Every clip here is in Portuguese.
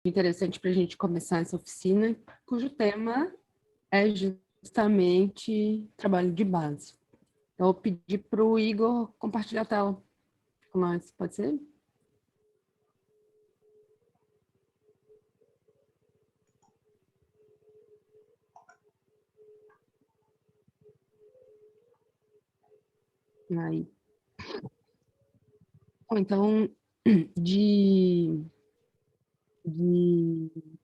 interessante para a gente começar essa oficina, cujo tema é justamente trabalho de base. Então, eu pedi para o Igor compartilhar a tela com nós, pode ser? Aí. Bom, então, de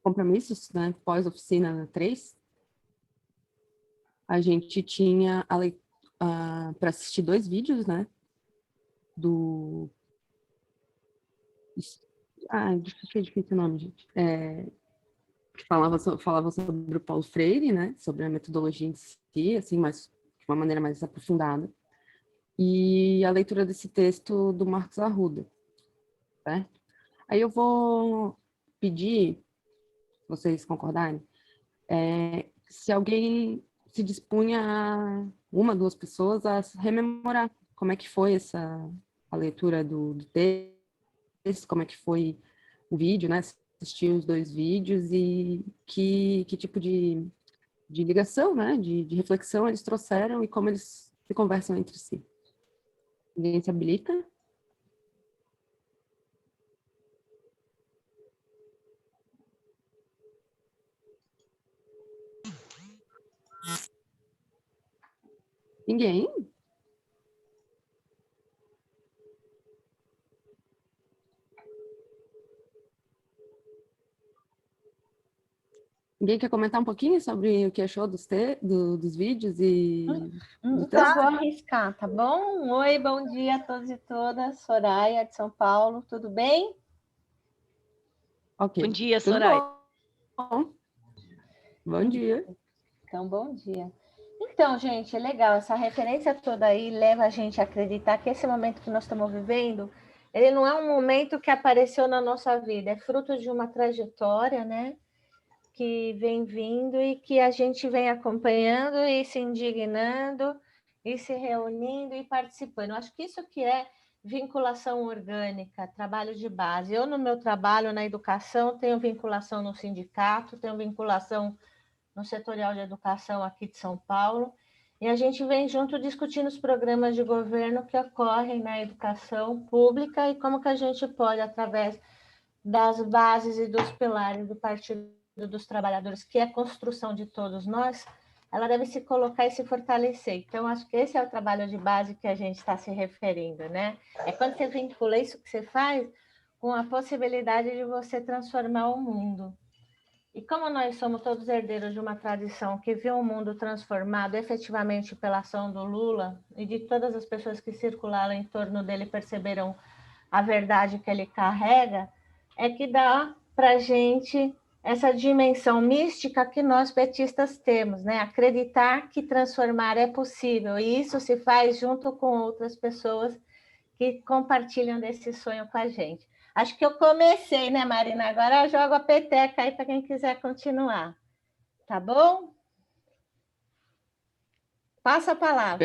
compromissos, né, pós-oficina 3, a gente tinha para assistir 2 vídeos, né, do... difícil o nome, gente. Que falava sobre o Paulo Freire, né, sobre a metodologia em si, assim, mas de uma maneira mais aprofundada. E a leitura desse texto do Marcos Arruda, certo? Aí eu vou pedir, se vocês concordarem, se alguém se dispunha a 1, 2 pessoas a rememorar como é que foi a leitura do texto, como é que foi o vídeo, né? Assistir os 2 vídeos e que tipo de ligação, né? De reflexão eles trouxeram e como eles se conversam entre si. Ninguém se habilita? Ninguém? Ninguém quer comentar um pouquinho sobre o que achou dos vídeos e do Então, texto? vou arriscar, tá bom? Oi, bom dia a todos e todas. Soraya, de São Paulo, tudo bem? Ok. Bom dia, Tudo Soraya. bom. Bom dia. Então, bom dia. Então, gente, é legal. Essa referência toda aí leva a gente a acreditar que esse momento que nós estamos vivendo, ele não é um momento que apareceu na nossa vida, é fruto de uma trajetória, né? Que vem vindo e que a gente vem acompanhando e se indignando e se reunindo e participando. Acho que isso que é vinculação orgânica, trabalho de base. Eu, no meu trabalho na educação, tenho vinculação no sindicato, tenho vinculação no setorial de educação aqui de São Paulo, e a gente vem junto discutindo os programas de governo que ocorrem na educação pública e como que a gente pode, através das bases e dos pilares do Partido dos Trabalhadores, que é a construção de todos nós, ela deve se colocar e se fortalecer. Então, acho que esse é o trabalho de base que a gente está se referindo, né? É quando você vincula isso que você faz com a possibilidade de você transformar o mundo. E como nós somos todos herdeiros de uma tradição que viu o mundo transformado efetivamente pela ação do Lula, e de todas as pessoas que circularam em torno dele perceberam a verdade que ele carrega, é que dá para a gente essa dimensão mística que nós petistas temos, né? Acreditar que transformar é possível, e isso se faz junto com outras pessoas que compartilham desse sonho com a gente. Acho que eu comecei, né, Marina? Agora eu jogo a peteca aí para quem quiser continuar. Tá bom? Passa a palavra.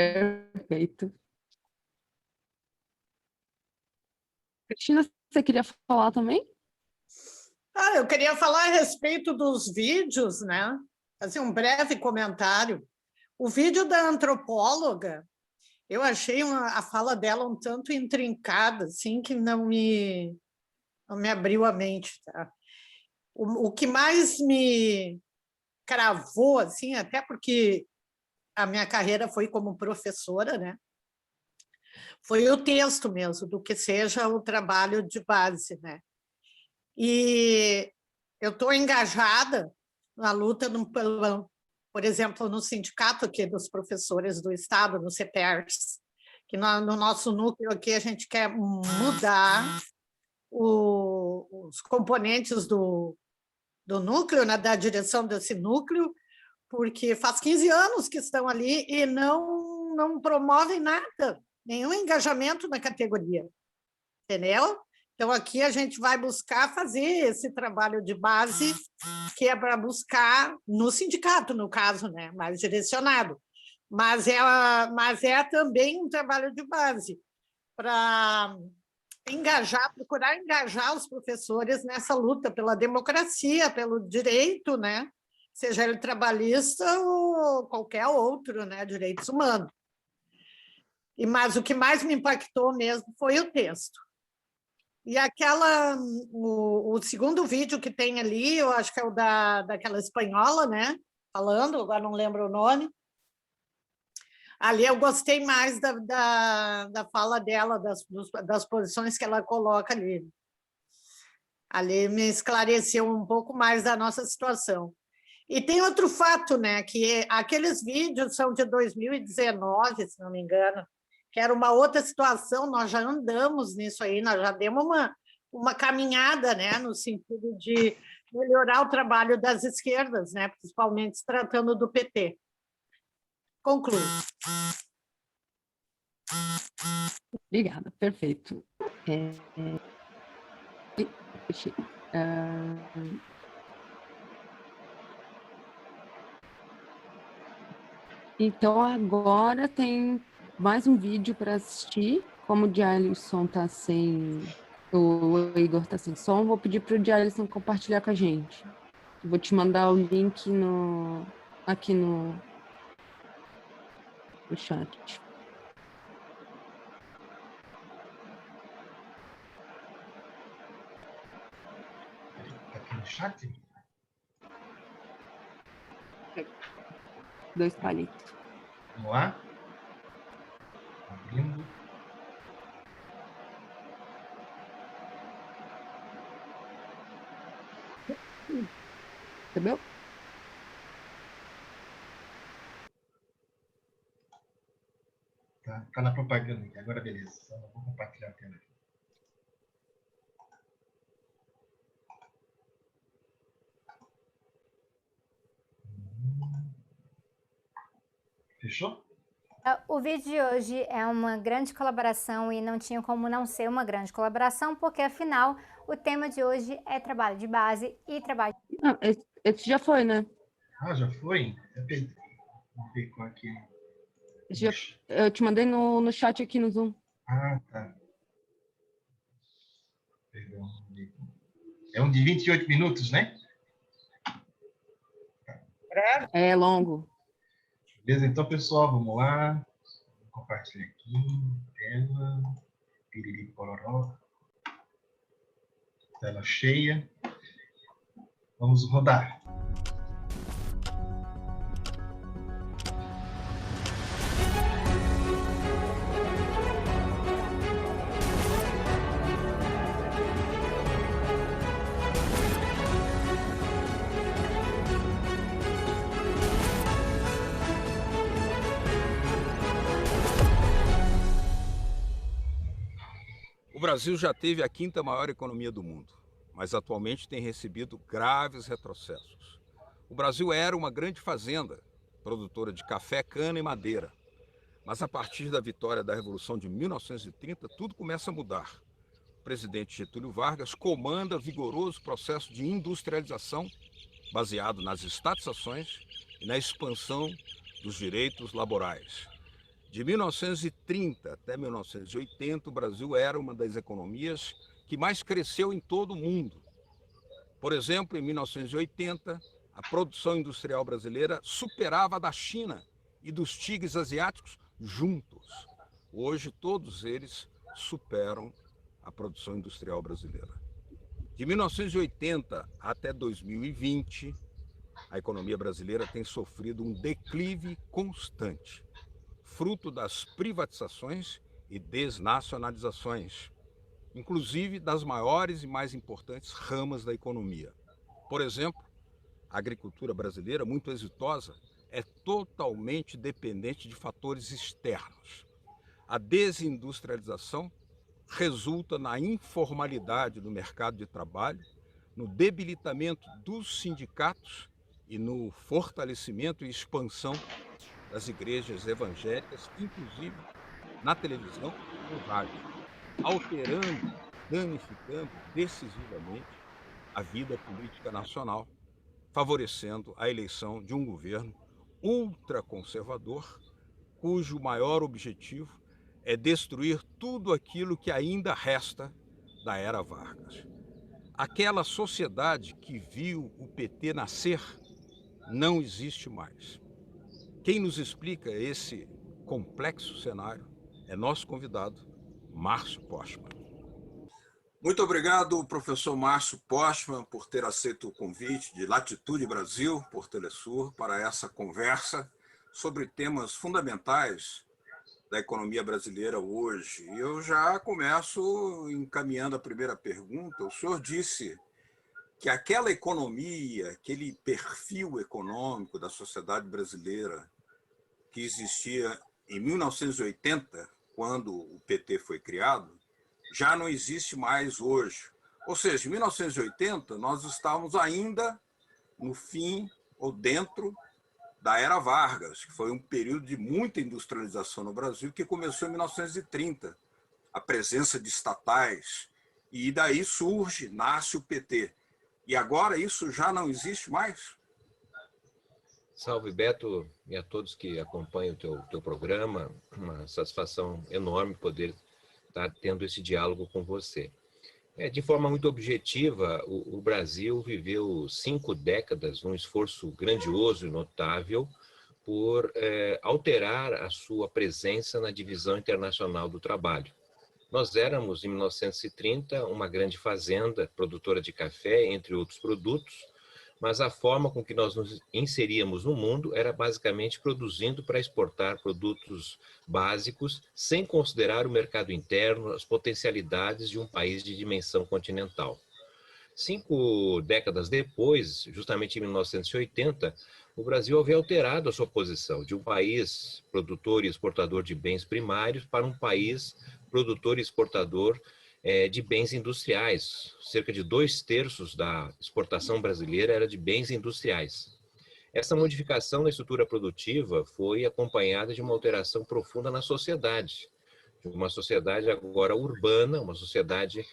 Perfeito. Cristina, você queria falar também? Eu queria falar a respeito dos vídeos, né? Fazer um breve comentário. O vídeo da antropóloga, eu achei a fala dela um tanto intrincada, assim, que não me abriu a mente, tá? O que mais me cravou, assim, até porque a minha carreira foi como professora, né? Foi o texto mesmo, do que seja o trabalho de base, né? E eu estou engajada na luta, por exemplo, no sindicato aqui dos professores do Estado, no CEPERS, que no nosso núcleo aqui a gente quer mudar os componentes do núcleo, né, da direção desse núcleo, porque faz 15 anos que estão ali e não promovem nada, nenhum engajamento na categoria, entendeu? Então, aqui a gente vai buscar fazer esse trabalho de base, que é para buscar no sindicato, no caso, né, mais direcionado. Mas é também um trabalho de base para procurar engajar os professores nessa luta pela democracia, pelo direito, né? Seja ele trabalhista ou qualquer outro, né? Direitos humanos. Mas o que mais me impactou mesmo foi o texto. E o segundo vídeo que tem ali, eu acho que é o daquela espanhola, né? Falando, agora não lembro o nome. Ali eu gostei mais da fala dela, das posições que ela coloca ali. Ali me esclareceu um pouco mais da nossa situação. E tem outro fato, né? Que aqueles vídeos são de 2019, se não me engano, que era uma outra situação, nós já andamos nisso aí, nós já demos uma caminhada, né? No sentido de melhorar o trabalho das esquerdas, né? Principalmente se tratando do PT. Concluo. Obrigada, perfeito. Então, agora tem mais um vídeo para assistir. Como o Dialisson está sem... O Igor está sem som, vou pedir para o Dialisson compartilhar com a gente. Vou te mandar o link aqui no chat. Aqui no chat? 2 palitos. Vamos lá? Abrindo. Percebeu? Tá na propaganda aqui. Agora, beleza. Só não vou compartilhar a tela aqui. Fechou? O vídeo de hoje é uma grande colaboração e não tinha como não ser uma grande colaboração, porque afinal o tema de hoje é trabalho de base e trabalho... Não, esse já foi, né? Ah, já foi? Vamos ver qual aqui. Eu te mandei no chat aqui no Zoom. Ah, tá. Perdão. É um de 28 minutos, né? É longo. Beleza, então, pessoal, vamos lá. Vou compartilhar aqui. Tela. Piriri pororó. Tela cheia. Vamos rodar. O Brasil já teve a 5ª maior economia do mundo, mas atualmente tem recebido graves retrocessos. O Brasil era uma grande fazenda, produtora de café, cana e madeira. Mas a partir da vitória da Revolução de 1930, tudo começa a mudar. O presidente Getúlio Vargas comanda vigoroso processo de industrialização, baseado nas estatizações e na expansão dos direitos laborais. De 1930 até 1980, o Brasil era uma das economias que mais cresceu em todo o mundo. Por exemplo, em 1980, a produção industrial brasileira superava a da China e dos tigres asiáticos juntos. Hoje, todos eles superam a produção industrial brasileira. De 1980 até 2020, a economia brasileira tem sofrido um declive constante, fruto das privatizações e desnacionalizações, inclusive das maiores e mais importantes ramas da economia. Por exemplo, a agricultura brasileira, muito exitosa, é totalmente dependente de fatores externos. A desindustrialização resulta na informalidade do mercado de trabalho, no debilitamento dos sindicatos e no fortalecimento e expansão das igrejas evangélicas, inclusive na televisão e no rádio, alterando, danificando decisivamente a vida política nacional, favorecendo a eleição de um governo ultraconservador, cujo maior objetivo é destruir tudo aquilo que ainda resta da era Vargas. Aquela sociedade que viu o PT nascer não existe mais. Quem nos explica esse complexo cenário é nosso convidado, Márcio Postman. Muito obrigado, professor Márcio Postman, por ter aceito o convite de Latitude Brasil, por Telesur, para essa conversa sobre temas fundamentais da economia brasileira hoje. E eu já começo encaminhando a primeira pergunta. O senhor disse que aquela economia, aquele perfil econômico da sociedade brasileira que existia em 1980, quando o PT foi criado, já não existe mais hoje. Ou seja, em 1980, nós estávamos ainda no fim ou dentro da Era Vargas, que foi um período de muita industrialização no Brasil, que começou em 1930, a presença de estatais, e daí nasce o PT. E agora isso já não existe mais? Salve, Beto, e a todos que acompanham o teu programa. Uma satisfação enorme poder estar tendo esse diálogo com você. De forma muito objetiva, o Brasil viveu 5 décadas, um esforço grandioso e notável por alterar a sua presença na divisão internacional do trabalho. Nós éramos, em 1930, uma grande fazenda produtora de café, entre outros produtos, mas a forma com que nós nos inseríamos no mundo era basicamente produzindo para exportar produtos básicos, sem considerar o mercado interno, as potencialidades de um país de dimensão continental. 5 décadas depois, justamente em 1980, o Brasil havia alterado a sua posição de um país produtor e exportador de bens primários para um país produtor e exportador de bens industriais. Cerca de 2/3 da exportação brasileira era de bens industriais. Essa modificação na estrutura produtiva foi acompanhada de uma alteração profunda na sociedade, de uma sociedade agora urbana, uma sociedade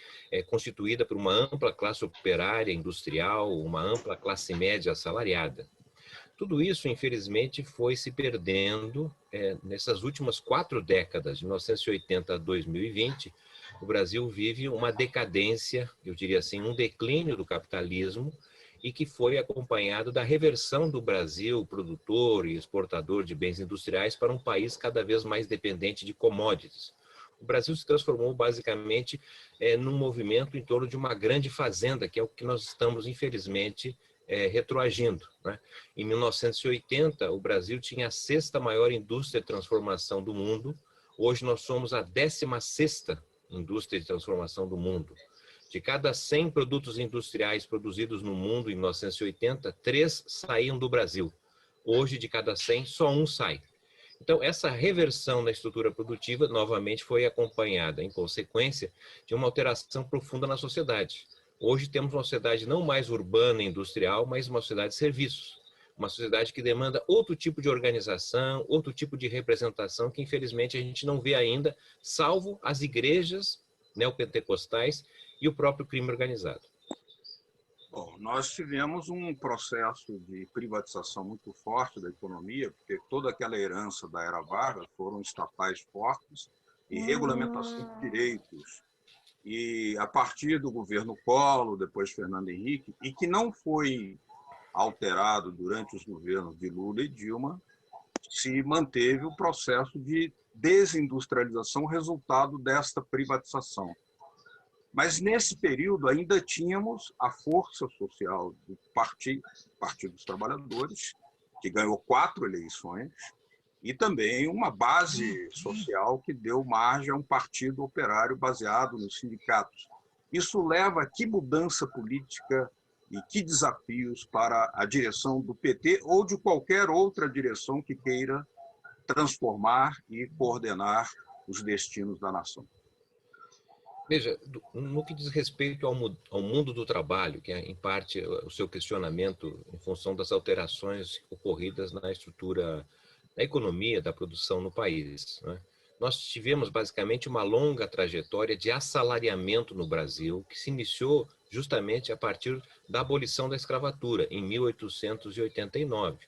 constituída por uma ampla classe operária industrial, uma ampla classe média assalariada. Tudo isso, infelizmente, foi se perdendo nessas últimas 4 décadas, de 1980 a 2020, o Brasil vive uma decadência, eu diria assim, um declínio do capitalismo, e que foi acompanhado da reversão do Brasil, produtor e exportador de bens industriais, para um país cada vez mais dependente de commodities. O Brasil se transformou basicamente num movimento em torno de uma grande fazenda, que é o que nós estamos, infelizmente, retroagindo, né? Em 1980, o Brasil tinha a 6ª maior indústria de transformação do mundo. Hoje nós somos a 16ª indústria de transformação do mundo. De cada 100 produtos industriais produzidos no mundo em 1980, 3 saíam do Brasil. Hoje, de cada 100, só 1 sai. Então, essa reversão na estrutura produtiva, novamente, foi acompanhada, em consequência, de uma alteração profunda na sociedade. Hoje temos uma sociedade não mais urbana e industrial, mas uma sociedade de serviços. Uma sociedade que demanda outro tipo de organização, outro tipo de representação, que infelizmente a gente não vê ainda, salvo as igrejas neopentecostais e o próprio crime organizado. Bom, nós tivemos um processo de privatização muito forte da economia, porque toda aquela herança da Era Vargas foram estatais fortes e regulamentação de direitos. E a partir do governo Collor, depois Fernando Henrique, e que não foi alterado durante os governos de Lula e Dilma, se manteve o processo de desindustrialização resultado desta privatização. Mas, nesse período, ainda tínhamos a força social do Partido dos Trabalhadores, que ganhou 4 eleições, e também uma base social que deu margem a um partido operário baseado nos sindicatos. Isso leva a que mudança política e que desafios para a direção do PT ou de qualquer outra direção que queira transformar e coordenar os destinos da nação? Veja, no que diz respeito ao mundo do trabalho, que é, em parte, o seu questionamento em função das alterações ocorridas na estrutura da economia, da produção no país, né? Nós tivemos, basicamente, uma longa trajetória de assalariamento no Brasil, que se iniciou justamente a partir da abolição da escravatura, em 1889.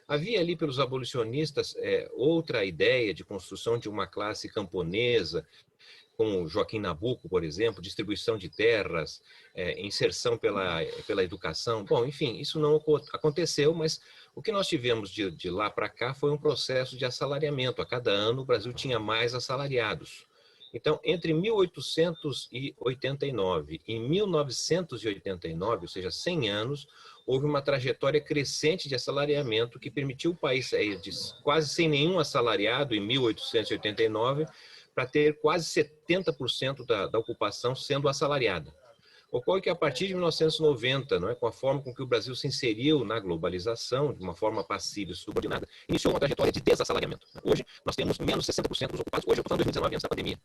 Havia ali pelos abolicionistas outra ideia de construção de uma classe camponesa, como Joaquim Nabuco, por exemplo, distribuição de terras, inserção pela educação. Bom, enfim, isso não aconteceu, mas o que nós tivemos de lá para cá foi um processo de assalariamento. A cada ano o Brasil tinha mais assalariados. Então, entre 1889 e 1989, ou seja, 100 anos, houve uma trajetória crescente de assalariamento que permitiu o país sair de quase sem nenhum assalariado em 1889 para ter quase 70% da ocupação sendo assalariada. Ocorre que a partir de 1990, não é, com a forma com que o Brasil se inseriu na globalização, de uma forma passiva e subordinada, iniciou uma trajetória de desassalariamento. Hoje, nós temos menos 60% dos ocupados. Hoje, eu estou falando de 2019, antes da pandemia.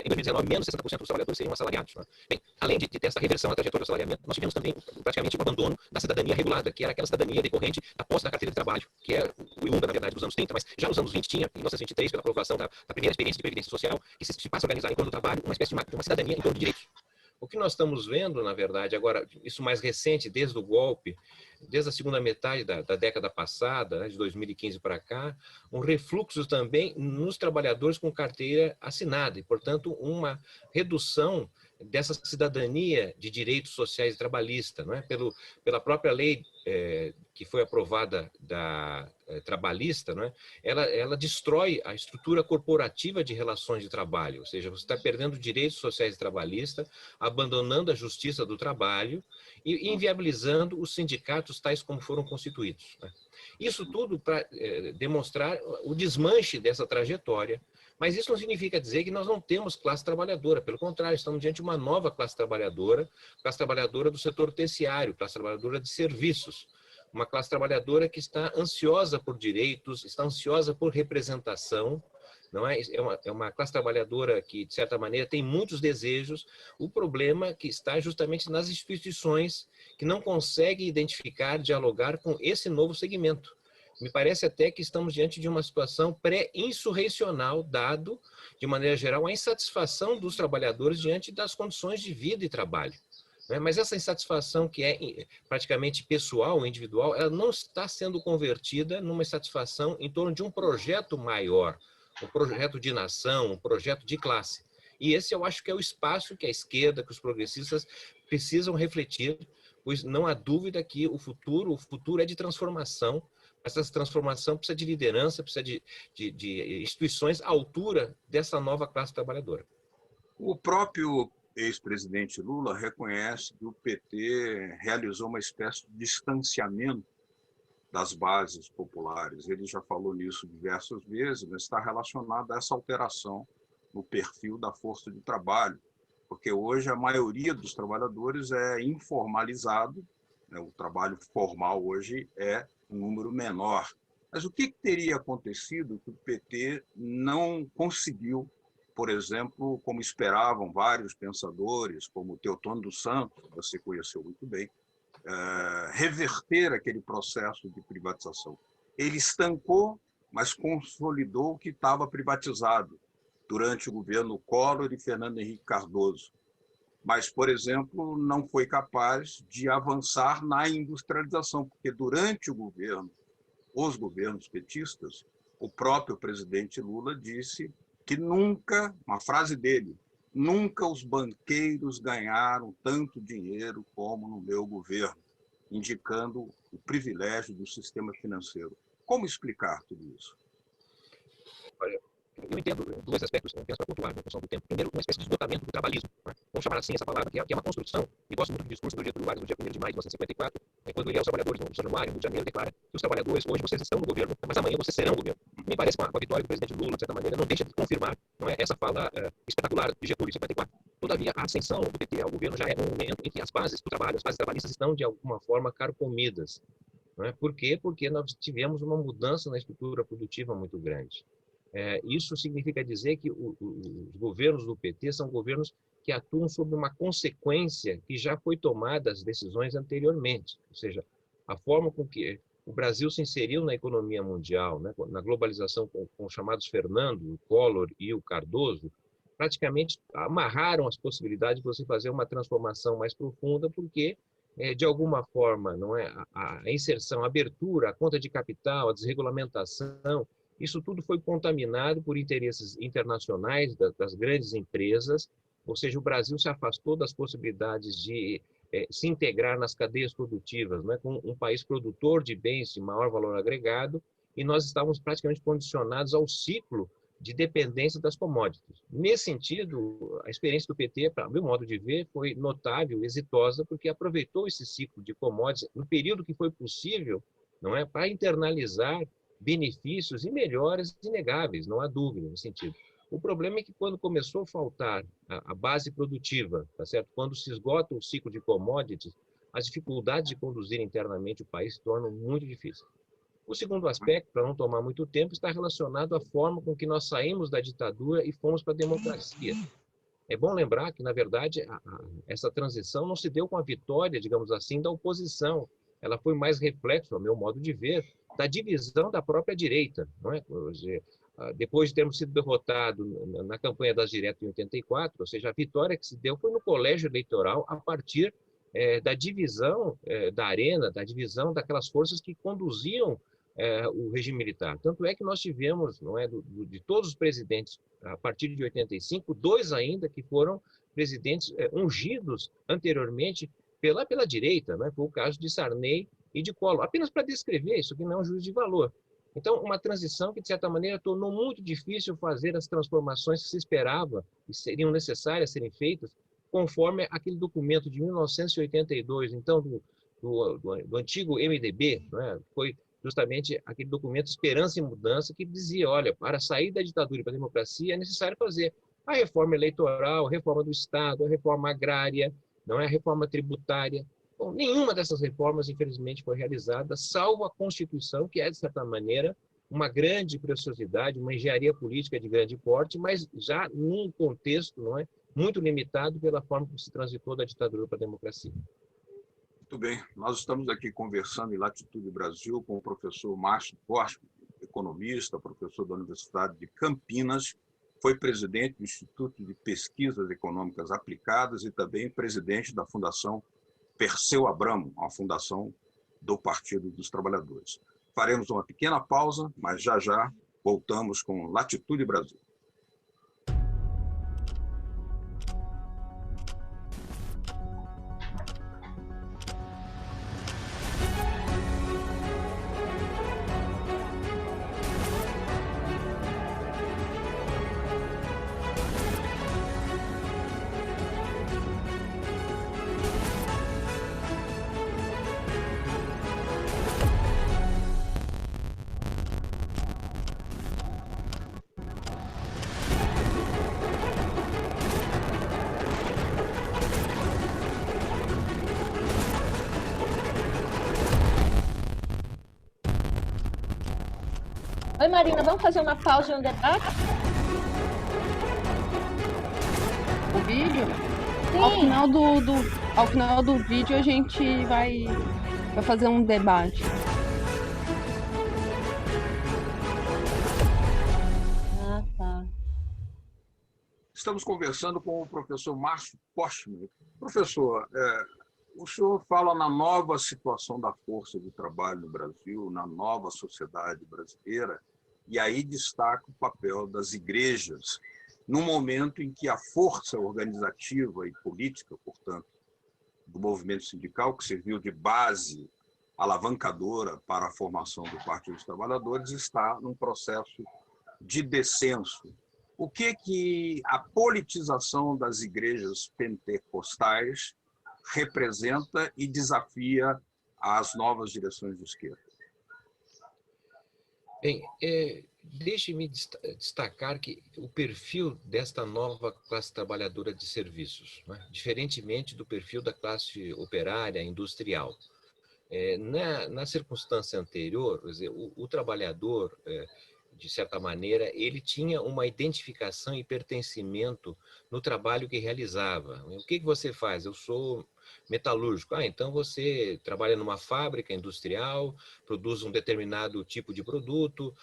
Em 2019, menos 60% dos trabalhadores seriam assalariados. Bem, além de ter essa reversão na trajetória do assalariamento, nós tivemos também praticamente o abandono da cidadania regulada, que era aquela cidadania decorrente da posse da carteira de trabalho, que é o IUNDA, na verdade, dos anos 30, mas já nos anos 20 tinha, em 1923, pela aprovação da primeira experiência de previdência social, que se passa a organizar em torno do trabalho uma espécie de uma cidadania em torno de direitos. O que nós estamos vendo, na verdade, agora, isso mais recente, desde o golpe, desde a segunda metade da década passada, né, de 2015 para cá, um refluxo também nos trabalhadores com carteira assinada e, portanto, uma redução dessa cidadania de direitos sociais e trabalhistas, não é? Pela própria lei que foi aprovada trabalhista, não é? Ela destrói a estrutura corporativa de relações de trabalho, ou seja, você está perdendo direitos sociais e trabalhistas, abandonando a justiça do trabalho e inviabilizando os sindicatos tais como foram constituídos, né? Isso tudo para demonstrar o desmanche dessa trajetória. Mas isso não significa dizer que nós não temos classe trabalhadora. Pelo contrário, estamos diante de uma nova classe trabalhadora do setor terciário, classe trabalhadora de serviços. Uma classe trabalhadora que está ansiosa por direitos, está ansiosa por representação. Não é? É uma classe trabalhadora que, de certa maneira, tem muitos desejos. O problema que está justamente nas instituições que não conseguem identificar, dialogar com esse novo segmento. Me parece até que estamos diante de uma situação pré-insurrecional, dado, de maneira geral, a insatisfação dos trabalhadores diante das condições de vida e trabalho. Mas essa insatisfação que é praticamente pessoal, individual, ela não está sendo convertida numa insatisfação em torno de um projeto maior, um projeto de nação, um projeto de classe. E esse eu acho que é o espaço que a esquerda, que os progressistas precisam refletir, pois não há dúvida que o futuro é de transformação. Essa transformação precisa de liderança, precisa de instituições à altura dessa nova classe trabalhadora. O próprio ex-presidente Lula reconhece que o PT realizou uma espécie de distanciamento das bases populares. Ele já falou nisso diversas vezes, mas está relacionado a essa alteração no perfil da força de trabalho, porque hoje a maioria dos trabalhadores é informalizado, né? O trabalho formal hoje é um número menor. Mas o que teria acontecido que o PT não conseguiu, por exemplo, como esperavam vários pensadores, como Teotônio dos Santos, que você conheceu muito bem, reverter aquele processo de privatização? Ele estancou, mas consolidou o que estava privatizado durante o governo Collor e Fernando Henrique Cardoso. Mas, por exemplo, não foi capaz de avançar na industrialização, porque durante os governos petistas, o próprio presidente Lula disse que nunca, uma frase dele, nunca os banqueiros ganharam tanto dinheiro como no meu governo, indicando o privilégio do sistema financeiro. Como explicar tudo isso? Olha, eu entendo dois aspectos, eu penso para pontuar na questão do tempo. Primeiro, uma espécie de esgotamento do trabalhismo, né? Vamos chamar assim essa palavra, que é uma construção, e gosto muito do discurso do Getúlio Vargas no dia 1º de maio de 1954, quando ele aos trabalhadores no São Januário, no Rio de Janeiro, declara que os trabalhadores, hoje vocês estão no governo, mas amanhã vocês serão o governo. Me parece que com a vitória do presidente Lula, de certa maneira, não deixa de confirmar, não é, essa fala espetacular de Getúlio em 54. Todavia, a ascensão do PT ao governo já é um momento em que as bases do trabalho, as bases trabalhistas estão, de alguma forma, carcomidas. Não é? Por quê? Porque nós tivemos uma mudança na estrutura produtiva muito grande. Isso significa dizer que os governos do PT são governos que atuam sobre uma consequência que já foi tomada das decisões anteriormente. Ou seja, a forma com que o Brasil se inseriu na economia mundial, né, na globalização com os chamados Fernando, o Collor e o Cardoso, praticamente amarraram as possibilidades de você fazer uma transformação mais profunda, porque, de alguma forma, não é, a inserção, a abertura, a conta de capital, a desregulamentação, isso tudo foi contaminado por interesses internacionais das grandes empresas, ou seja, o Brasil se afastou das possibilidades de se integrar nas cadeias produtivas, né, com um país produtor de bens de maior valor agregado, e nós estávamos praticamente condicionados ao ciclo de dependência das commodities. Nesse sentido, a experiência do PT, para meu modo de ver, foi notável, exitosa, porque aproveitou esse ciclo de commodities no período que foi possível, não é, para internalizar benefícios e melhores inegáveis, não há dúvida nesse sentido. O problema é que quando começou a faltar a base produtiva, tá certo? Quando se esgota o ciclo de commodities, as dificuldades de conduzir internamente o país se tornam muito difíceis. O segundo aspecto, para não tomar muito tempo, está relacionado à forma com que nós saímos da ditadura e fomos para a democracia. É bom lembrar que, na verdade, essa transição não se deu com a vitória, digamos assim, da oposição. Ela foi mais reflexo, ao meu modo de ver, da divisão da própria direita, não é? Depois de termos sido derrotados na campanha das diretas em 84, ou seja, a vitória que se deu foi no colégio eleitoral a partir da divisão da arena, da divisão daquelas forças que conduziam o regime militar. Tanto é que nós tivemos, não é, de todos os presidentes, a partir de 85, 2 ainda que foram presidentes ungidos anteriormente pela direita, né? Foi o caso de Sarney e de Collor. Apenas para descrever, isso aqui não é um juízo de valor. Então, uma transição que, de certa maneira, tornou muito difícil fazer as transformações que se esperava e seriam necessárias serem feitas, conforme aquele documento de 1982, então, do antigo MDB, né? Foi justamente aquele documento Esperança e Mudança, que dizia, olha, para sair da ditadura e para a democracia é necessário fazer a reforma eleitoral, a reforma do Estado, a reforma agrária, não é a reforma tributária. Bom, nenhuma dessas reformas, infelizmente, foi realizada, salvo a Constituição, que é, de certa maneira, uma grande preciosidade, uma engenharia política de grande porte, mas já num contexto, não é, muito limitado pela forma como se transitou da ditadura para a democracia. Muito bem, nós estamos aqui conversando em Latitude Brasil com o professor Márcio Postman, economista, professor da Universidade de Campinas, foi presidente do Instituto de Pesquisas Econômicas Aplicadas e também presidente da Fundação Perseu Abramo, uma fundação do Partido dos Trabalhadores. Faremos uma pequena pausa, mas já voltamos com Latitude Brasil. Oi, Marina, vamos fazer uma pausa e um debate? O vídeo? Sim. Ao final do vídeo a gente vai fazer um debate. Ah, tá. Estamos conversando com o professor Márcio Postman. Professor, o senhor fala na nova situação da força de trabalho no Brasil, na nova sociedade brasileira, e aí destaca o papel das igrejas, no momento em que a força organizativa e política, portanto, do movimento sindical, que serviu de base alavancadora para a formação do Partido dos Trabalhadores, está num processo de descenso. O que a politização das igrejas pentecostais representa e desafia as novas direções de esquerda? Bem, deixe-me destacar que o perfil desta nova classe trabalhadora de serviços, né, diferentemente do perfil da classe operária industrial, na circunstância anterior, quer dizer, o trabalhador, de certa maneira, ele tinha uma identificação e pertencimento no trabalho que realizava. O que você faz? Eu sou metalúrgico. Então você trabalha numa fábrica industrial, produz um determinado tipo de produto,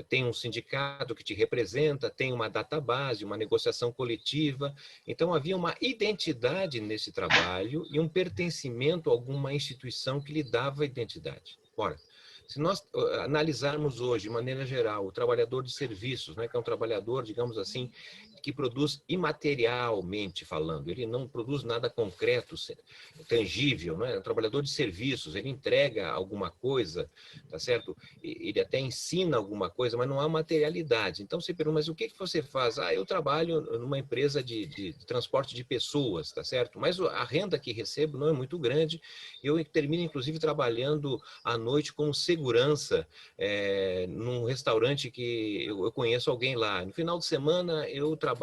tem um sindicato que te representa, tem uma database, uma negociação coletiva. Então havia uma identidade nesse trabalho e um pertencimento a alguma instituição que lhe dava identidade. Ora, se nós analisarmos hoje, de maneira geral, o trabalhador de serviços, né, que é um trabalhador, digamos assim, que produz imaterialmente falando, ele não produz nada concreto, tangível, né? É um trabalhador de serviços, ele entrega alguma coisa, tá certo? Ele até ensina alguma coisa, mas não há materialidade. Então você pergunta, mas o que você faz? Eu trabalho numa empresa de transporte de pessoas, tá certo? Mas a renda que recebo não é muito grande, eu termino inclusive trabalhando à noite como segurança num restaurante que eu conheço alguém lá. No final de semana eu trabalho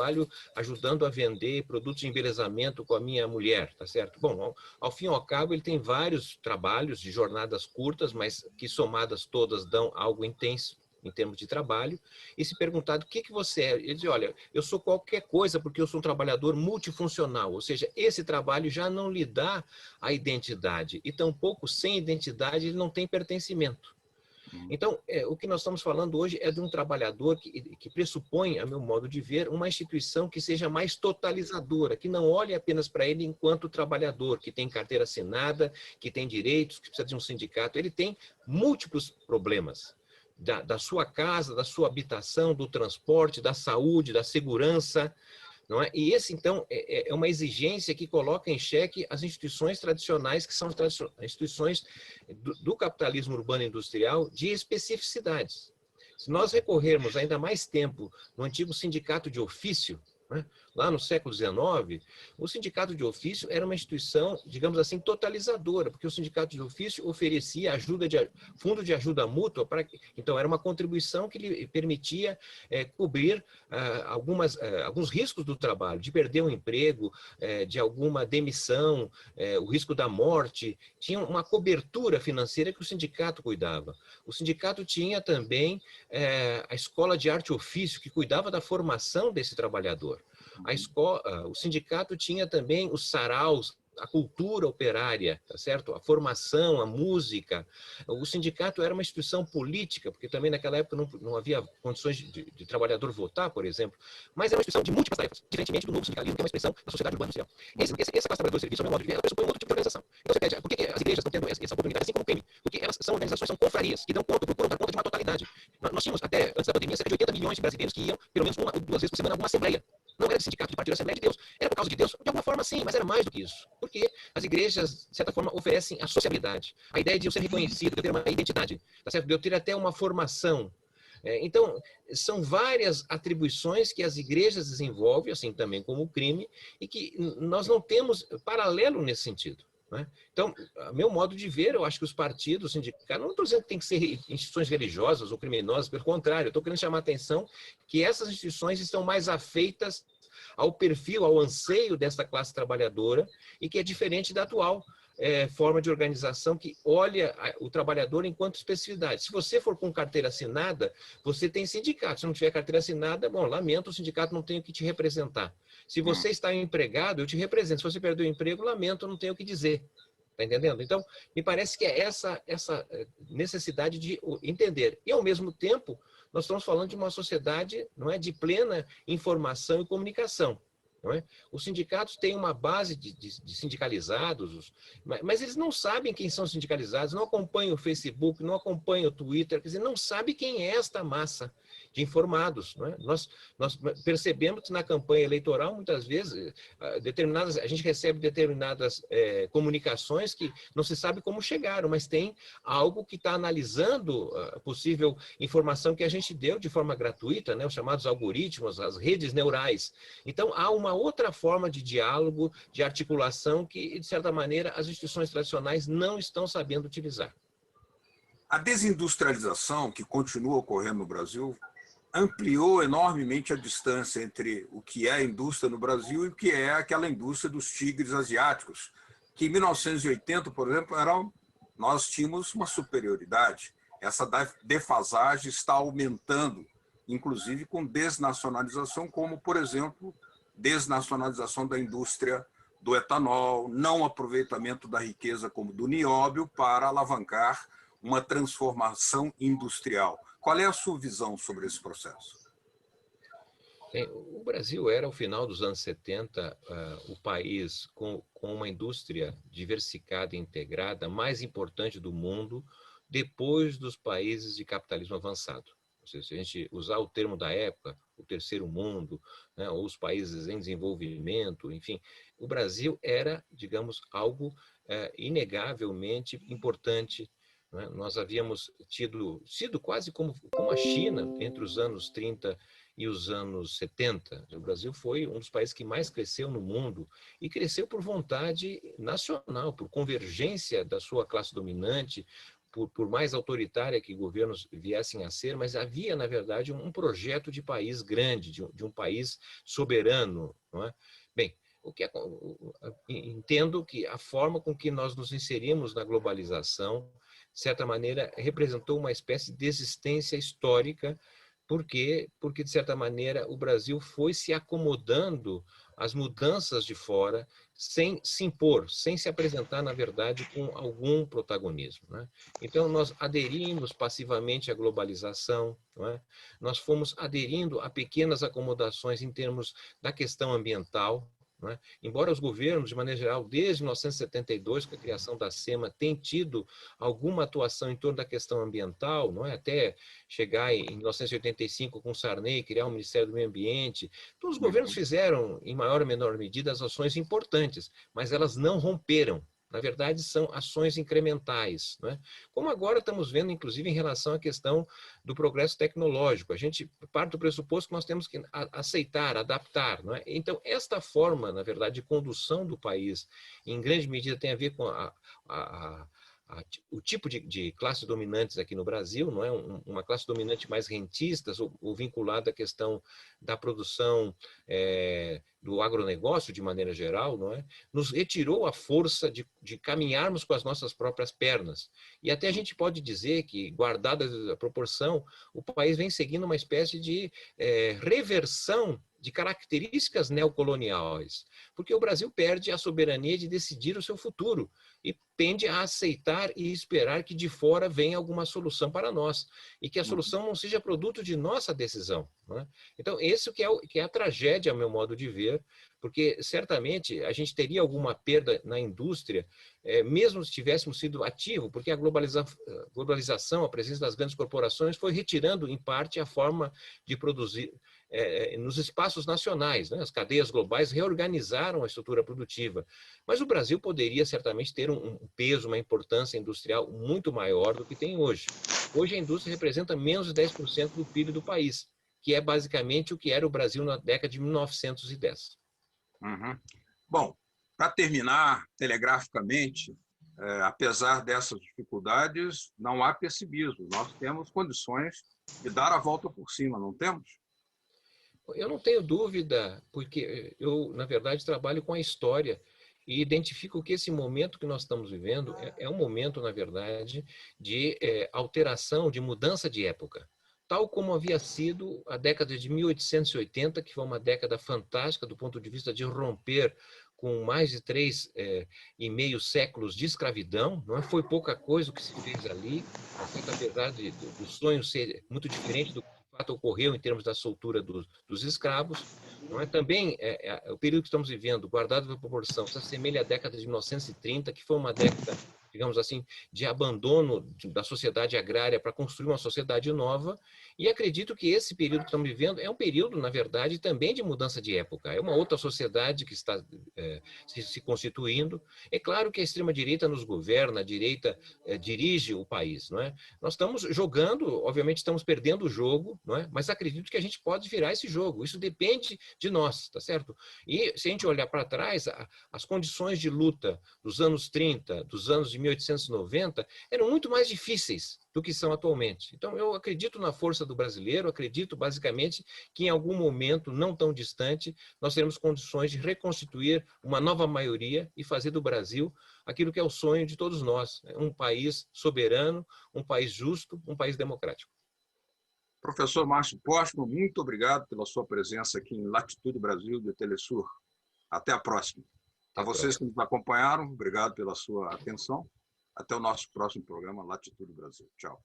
ajudando a vender produtos de embelezamento com a minha mulher, tá certo? Bom, ao fim e ao cabo, ele tem vários trabalhos de jornadas curtas, mas que somadas todas dão algo intenso em termos de trabalho. E se perguntado o que você é, ele diz, olha, eu sou qualquer coisa porque eu sou um trabalhador multifuncional, ou seja, esse trabalho já não lhe dá a identidade, e tampouco sem identidade ele não tem pertencimento. Então, o que nós estamos falando hoje é de um trabalhador que pressupõe, a meu modo de ver, uma instituição que seja mais totalizadora, que não olhe apenas para ele enquanto trabalhador, que tem carteira assinada, que tem direitos, que precisa de um sindicato. Ele tem múltiplos problemas. Da sua casa, da sua habitação, do transporte, da saúde, da segurança. Não é? E esse, então, é uma exigência que coloca em xeque as instituições tradicionais, que são as instituições do capitalismo urbano industrial de especificidades. Se nós recorrermos ainda mais tempo no antigo sindicato de ofício, né, lá no século XIX, o sindicato de ofício era uma instituição, digamos assim, totalizadora, porque o sindicato de ofício oferecia fundo de ajuda mútua, então era uma contribuição que lhe permitia cobrir alguns riscos do trabalho, de perder um emprego, de alguma demissão, o risco da morte. Tinha uma cobertura financeira que o sindicato cuidava. O sindicato tinha também a escola de arte e ofício, que cuidava da formação desse trabalhador. O sindicato tinha também os saraus, a cultura operária, tá certo? A formação, a música. O sindicato era uma instituição política, porque também naquela época não havia condições de trabalhador votar, por exemplo, mas era uma instituição de múltiplas tarefas, diferentemente do novo sindicalismo, que é uma expressão da sociedade urbana industrial. Essa classe trabalhadora de serviço, ao meu modo de ver, ela pressupõe um outro tipo de organização. Então você pede, por que as igrejas estão tendo essa oportunidade, assim como o crime? Porque elas são organizações, são confrarias, que procuram dar conta de uma totalidade. Nós tínhamos, até antes da pandemia, cerca de 80 milhões de brasileiros que iam, pelo menos 1 ou 2 vezes por semana, a alguma assembleia. Não era de sindicato de partido, Assembleia de Deus. Era por causa de Deus? De alguma forma, sim, mas era mais do que isso. Porque as igrejas, de certa forma, oferecem a sociabilidade. A ideia de eu ser reconhecido, de eu ter uma identidade, tá certo? De eu ter até uma formação. Então, são várias atribuições que as igrejas desenvolvem, assim também como o crime, e que nós não temos paralelo nesse sentido. Né? Então, a meu modo de ver, eu acho que os partidos, os sindicatos, não estou dizendo que tem que ser instituições religiosas ou criminosas, pelo contrário, eu estou querendo chamar a atenção que essas instituições estão mais afeitas ao perfil, ao anseio dessa classe trabalhadora e que é diferente da atual forma de organização que olha o trabalhador enquanto especificidade. Se você for com carteira assinada, você tem sindicato. Se não tiver carteira assinada, bom, lamento, o sindicato não tem o que te representar. Se você está empregado, eu te represento. Se você perdeu o emprego, lamento, eu não tenho o que dizer. Está entendendo? Então, me parece que é essa necessidade de entender. E, ao mesmo tempo, nós estamos falando de uma sociedade, não é, de plena informação e comunicação. Não é? Os sindicatos têm uma base de sindicalizados, mas eles não sabem quem são sindicalizados, não acompanham o Facebook, não acompanham o Twitter, quer dizer, não sabem quem é esta massa de informados. Não é? Nós percebemos que na campanha eleitoral, muitas vezes, a gente recebe determinadas comunicações que não se sabe como chegaram, mas tem algo que está analisando a possível informação que a gente deu de forma gratuita, né? Os chamados algoritmos, as redes neurais. Então, há uma outra forma de diálogo, de articulação que, de certa maneira, as instituições tradicionais não estão sabendo utilizar. A desindustrialização que continua ocorrendo no Brasil ampliou enormemente a distância entre o que é a indústria no Brasil e o que é aquela indústria dos tigres asiáticos, que em 1980, por exemplo, nós tínhamos uma superioridade. Essa defasagem está aumentando, inclusive com desnacionalização, como, por exemplo, desnacionalização da indústria do etanol, não aproveitamento da riqueza como do nióbio para alavancar uma transformação industrial. Qual é a sua visão sobre esse processo? O Brasil era, ao final dos anos 70, o país com uma indústria diversificada e integrada mais importante do mundo, depois dos países de capitalismo avançado. Ou seja, se a gente usar o termo da época, o terceiro mundo, né, ou os países em desenvolvimento, enfim, o Brasil era, digamos, algo inegavelmente importante. Né? Nós havíamos sido quase como a China entre os anos 30 e os anos 70. O Brasil foi um dos países que mais cresceu no mundo e cresceu por vontade nacional, por convergência da sua classe dominante, por mais autoritária que governos viessem a ser, mas havia, na verdade, um projeto de país grande, de um país soberano. Não é? Bem, entendo que a forma com que nós nos inserimos na globalização, de certa maneira, representou uma espécie de existência histórica. Por quê? Porque, de certa maneira, o Brasil foi se acomodando às mudanças de fora, sem se impor, sem se apresentar, na verdade, com algum protagonismo. Né? Então, nós aderimos passivamente à globalização, não é? Nós fomos aderindo a pequenas acomodações em termos da questão ambiental. Não é? Embora os governos, de maneira geral, desde 1972, com a criação da SEMA, tenham tido alguma atuação em torno da questão ambiental, não é? Até chegar em 1985 com Sarney, criar o Ministério do Meio Ambiente, todos os governos fizeram, em maior ou menor medida, as ações importantes, mas elas não romperam. Na verdade, são ações incrementais. Não é? Como agora estamos vendo, inclusive, em relação à questão do progresso tecnológico. A gente parte do pressuposto que nós temos que aceitar, adaptar. Não é? Então, esta forma, na verdade, de condução do país, em grande medida, tem a ver com o tipo de classes dominantes aqui no Brasil, não é? Uma classe dominante mais rentista ou vinculada à questão da produção do agronegócio, de maneira geral, não é? Nos retirou a força de caminharmos com as nossas próprias pernas. E até a gente pode dizer que, guardada a proporção, o país vem seguindo uma espécie de reversão de características neocoloniais, porque o Brasil perde a soberania de decidir o seu futuro e tende a aceitar e esperar que de fora venha alguma solução para nós, e que a solução não seja produto de nossa decisão. Não é? Então, esse que é a tragédia, a meu modo de ver, porque certamente a gente teria alguma perda na indústria, mesmo se tivéssemos sido ativo, porque a globalização, a presença das grandes corporações foi retirando, em parte, a forma de produzir nos espaços nacionais. Né? As cadeias globais reorganizaram a estrutura produtiva. Mas o Brasil poderia certamente ter um peso, uma importância industrial muito maior do que tem hoje. Hoje a indústria representa menos de 10% do PIB do país, que é basicamente o que era o Brasil na década de 1910. Uhum. Bom, para terminar, telegraficamente, apesar dessas dificuldades, não há pessimismo. Nós temos condições de dar a volta por cima, não temos? Eu não tenho dúvida, porque eu, na verdade, trabalho com a história e identifico que esse momento que nós estamos vivendo é um momento, na verdade, de alteração, de mudança de época. Tal como havia sido a década de 1880, que foi uma década fantástica do ponto de vista de romper com mais de 3,5 séculos de escravidão. Não foi pouca coisa o que se fez ali, apesar do sonho ser muito diferente do que de fato ocorreu em termos da soltura dos escravos. Não é? Também o período que estamos vivendo, guardado a proporção, se assemelha à década de 1930, que foi uma década, digamos assim, de abandono da sociedade agrária para construir uma sociedade nova, e acredito que esse período que estamos vivendo é um período, na verdade, também de mudança de época. É uma outra sociedade que está se constituindo. É claro que a extrema-direita nos governa, a direita dirige o país. Não é? Nós estamos jogando, obviamente estamos perdendo o jogo, não é? Mas acredito que a gente pode virar esse jogo. Isso depende de nós, tá certo? E se a gente olhar para trás, as condições de luta dos anos 30, dos anos de 1890, eram muito mais difíceis do que são atualmente. Então, eu acredito na força do brasileiro, acredito basicamente que em algum momento, não tão distante, nós teremos condições de reconstituir uma nova maioria e fazer do Brasil aquilo que é o sonho de todos nós, um país soberano, um país justo, um país democrático. Professor Márcio Postman, muito obrigado pela sua presença aqui em Latitude Brasil do Telesur. Até a próxima. A vocês que nos acompanharam, obrigado pela sua atenção. Até o nosso próximo programa, Latitude Brasil. Tchau.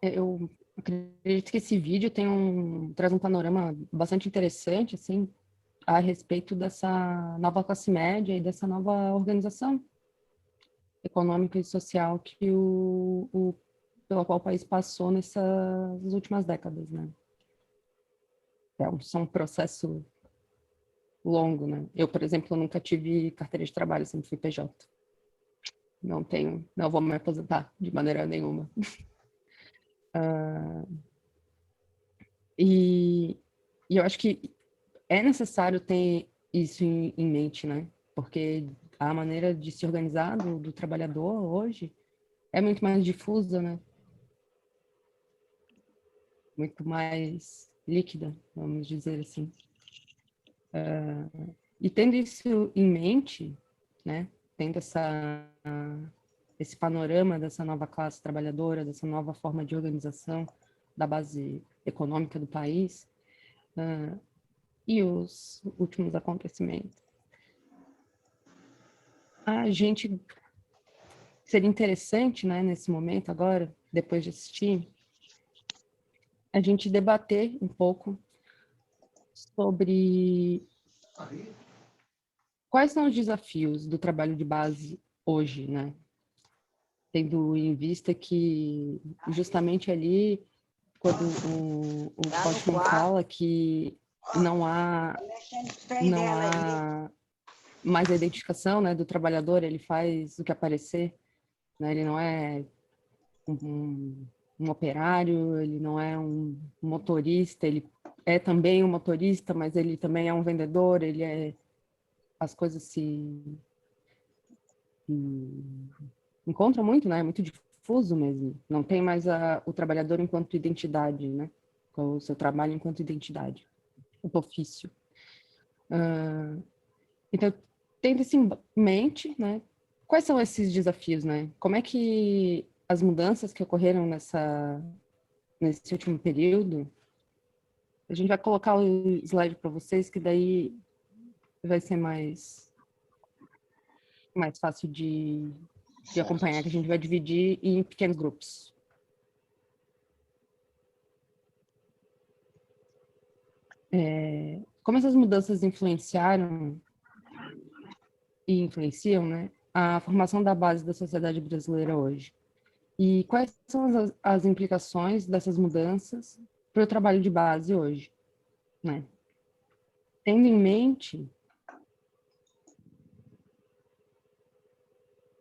Eu acredito que esse vídeo traz um panorama bastante interessante, assim, a respeito dessa nova classe média e dessa nova organização econômica e social pela qual o país passou nessas últimas décadas, né? Isso é um processo longo, né? Eu, por exemplo, nunca tive carteira de trabalho, sempre fui PJ. Não vou me aposentar de maneira nenhuma. E eu acho que é necessário ter isso em mente, né? Porque a maneira de se organizar do trabalhador hoje é muito mais difusa, né? Muito mais líquida, vamos dizer assim. E tendo isso em mente, né? Tendo esse panorama dessa nova classe trabalhadora, dessa nova forma de organização da base econômica do país, e os últimos acontecimentos, a gente seria interessante, né, nesse momento agora, depois de assistir, a gente debater um pouco sobre quais são os desafios do trabalho de base hoje, né? Tendo em vista que justamente ali, quando o Postman fala que não há mais a identificação, né, do trabalhador, ele faz o que aparecer, né? Ele não é um operário, ele não é um motorista, ele é também um motorista, mas ele também é um vendedor, as coisas se encontram muito, né? É muito difuso mesmo. Não tem mais o trabalhador enquanto identidade, né? O seu trabalho enquanto identidade, o ofício. Então, tendo isso em mente, né? Quais são esses desafios, né? Como é que as mudanças que ocorreram nesse último período, a gente vai colocar o slide para vocês, que daí vai ser mais fácil de acompanhar, que a gente vai dividir em pequenos grupos. Como essas mudanças influenciaram e influenciam, né, a formação da base da sociedade brasileira hoje? E quais são as implicações dessas mudanças para o trabalho de base hoje, né? Tendo em mente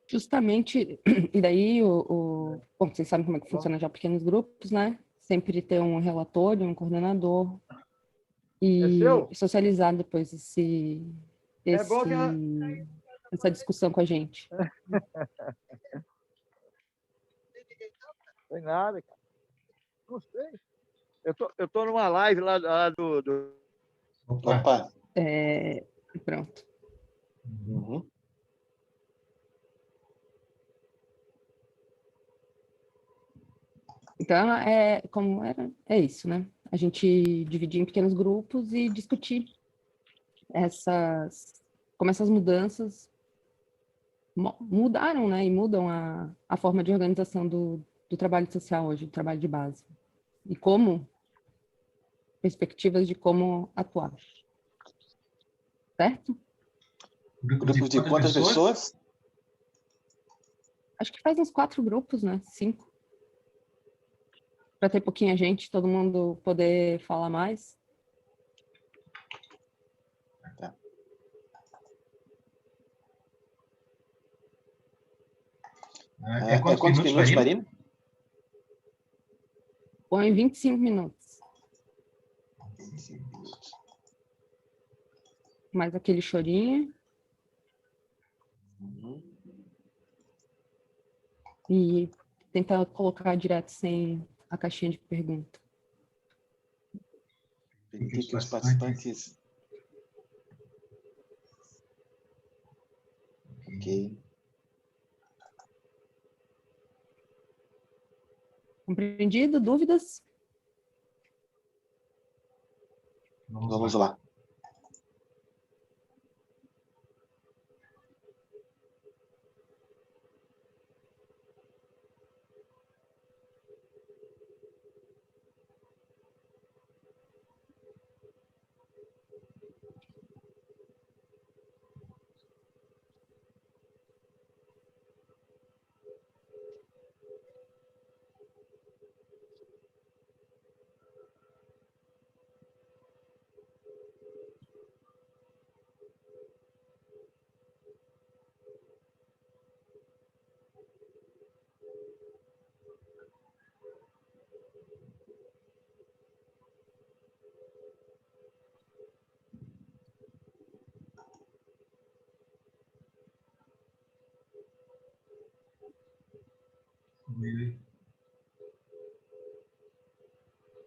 justamente, e daí bom, vocês sabem como é que funciona já pequenos grupos, né? Sempre ter um relator, um coordenador e socializar depois essa discussão com a gente. Tem nada, cara. Não sei. Eu tô numa live lá do... Opa. Pronto. Uhum. Então, é isso, né? A gente dividir em pequenos grupos e discutir como essas mudanças mudaram, né? E mudam a forma de organização do trabalho social hoje, do trabalho de base. E perspectivas de como atuar. Certo? Grupo de quantas pessoas? Acho que faz uns 4 grupos, né? 5. Para ter pouquinha gente, todo mundo poder falar mais. Tá. Quantos minutos, Marina? Põe 25 minutos. 25 minutos. Mais aquele chorinho. Uhum. E tentar colocar direto sem a caixinha de pergunta. Permite que os participantes... Ok. Compreendido? Dúvidas? Vamos lá.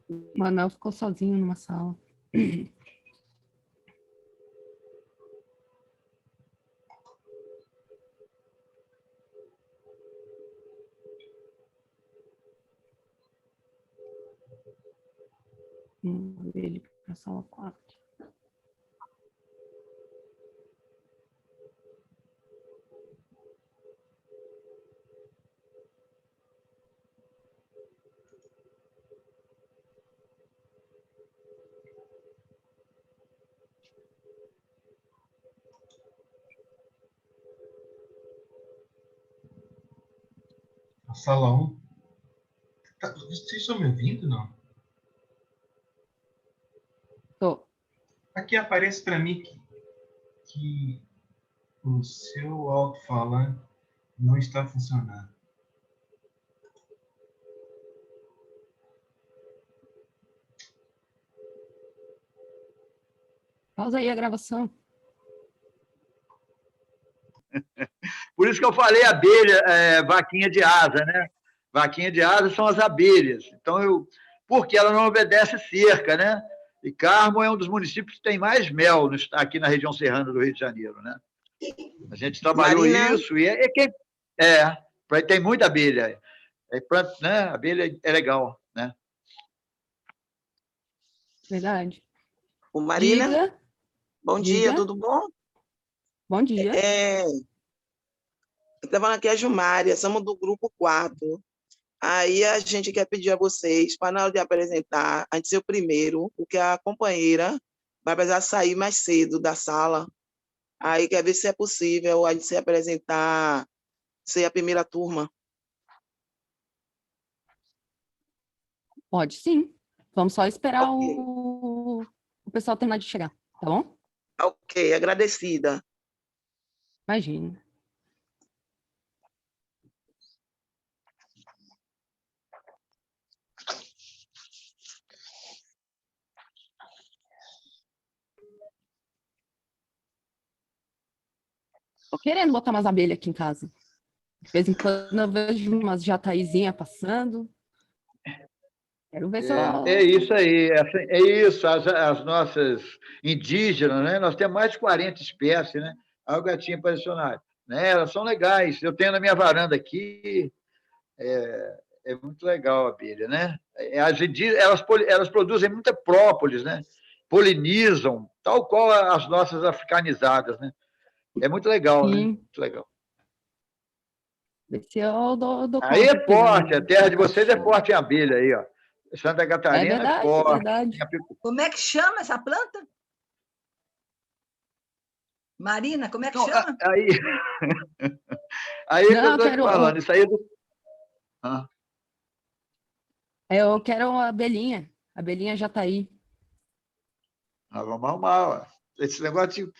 O Manuel ficou sozinho numa sala. Ele para a sala 4. A sala 1. Vocês estão me ouvindo, não? Tô. Aqui aparece para mim que o seu alto-falante não está funcionando. Pausa aí a gravação. Por isso que eu falei abelha, vaquinha de asa, né? Vaquinha de asa são as abelhas. Então, porque ela não obedece cerca, né? E Carmo é um dos municípios que tem mais mel aqui na região serrana do Rio de Janeiro, né? A gente trabalhou Marina... isso e tem muita abelha. Né? Abelha é legal, né? Verdade. O Marina, Diga. Bom dia, tudo bom? Bom dia. Estou falando aqui a Jumária, somos do grupo 4. Aí a gente quer pedir a vocês, para na hora de apresentar, a gente ser o primeiro, porque a companheira vai precisar sair mais cedo da sala. Aí quer ver se é possível a gente se apresentar, ser a primeira turma. Pode sim. Vamos só esperar o pessoal terminar de chegar, tá bom? Ok, agradecida. Imagina. Tô querendo botar umas abelhas aqui em casa. De vez em quando eu vejo umas jataizinhas passando. Quero ver se eu... É isso aí, é isso, as nossas indígenas, né? Nós temos mais de 40 espécies, né? Olha o gatinho impressionante, né? Elas são legais, eu tenho na minha varanda aqui, é muito legal a abelha, né? As indígenas, elas produzem muita própolis, né? Polinizam, tal qual as nossas africanizadas, né? É muito legal, né? Muito legal. Esse eu dou Aí é conta forte, aqui, a terra de vocês é forte em abelha aí, ó. Santa Catarina é verdade, forte. É verdade. Como é que chama essa planta? Marina, como é que chama? Aí que eu estou te falando, isso aí é do... Eu quero uma abelhinha. A abelhinha já está aí. Vamos arrumar. Esse negócio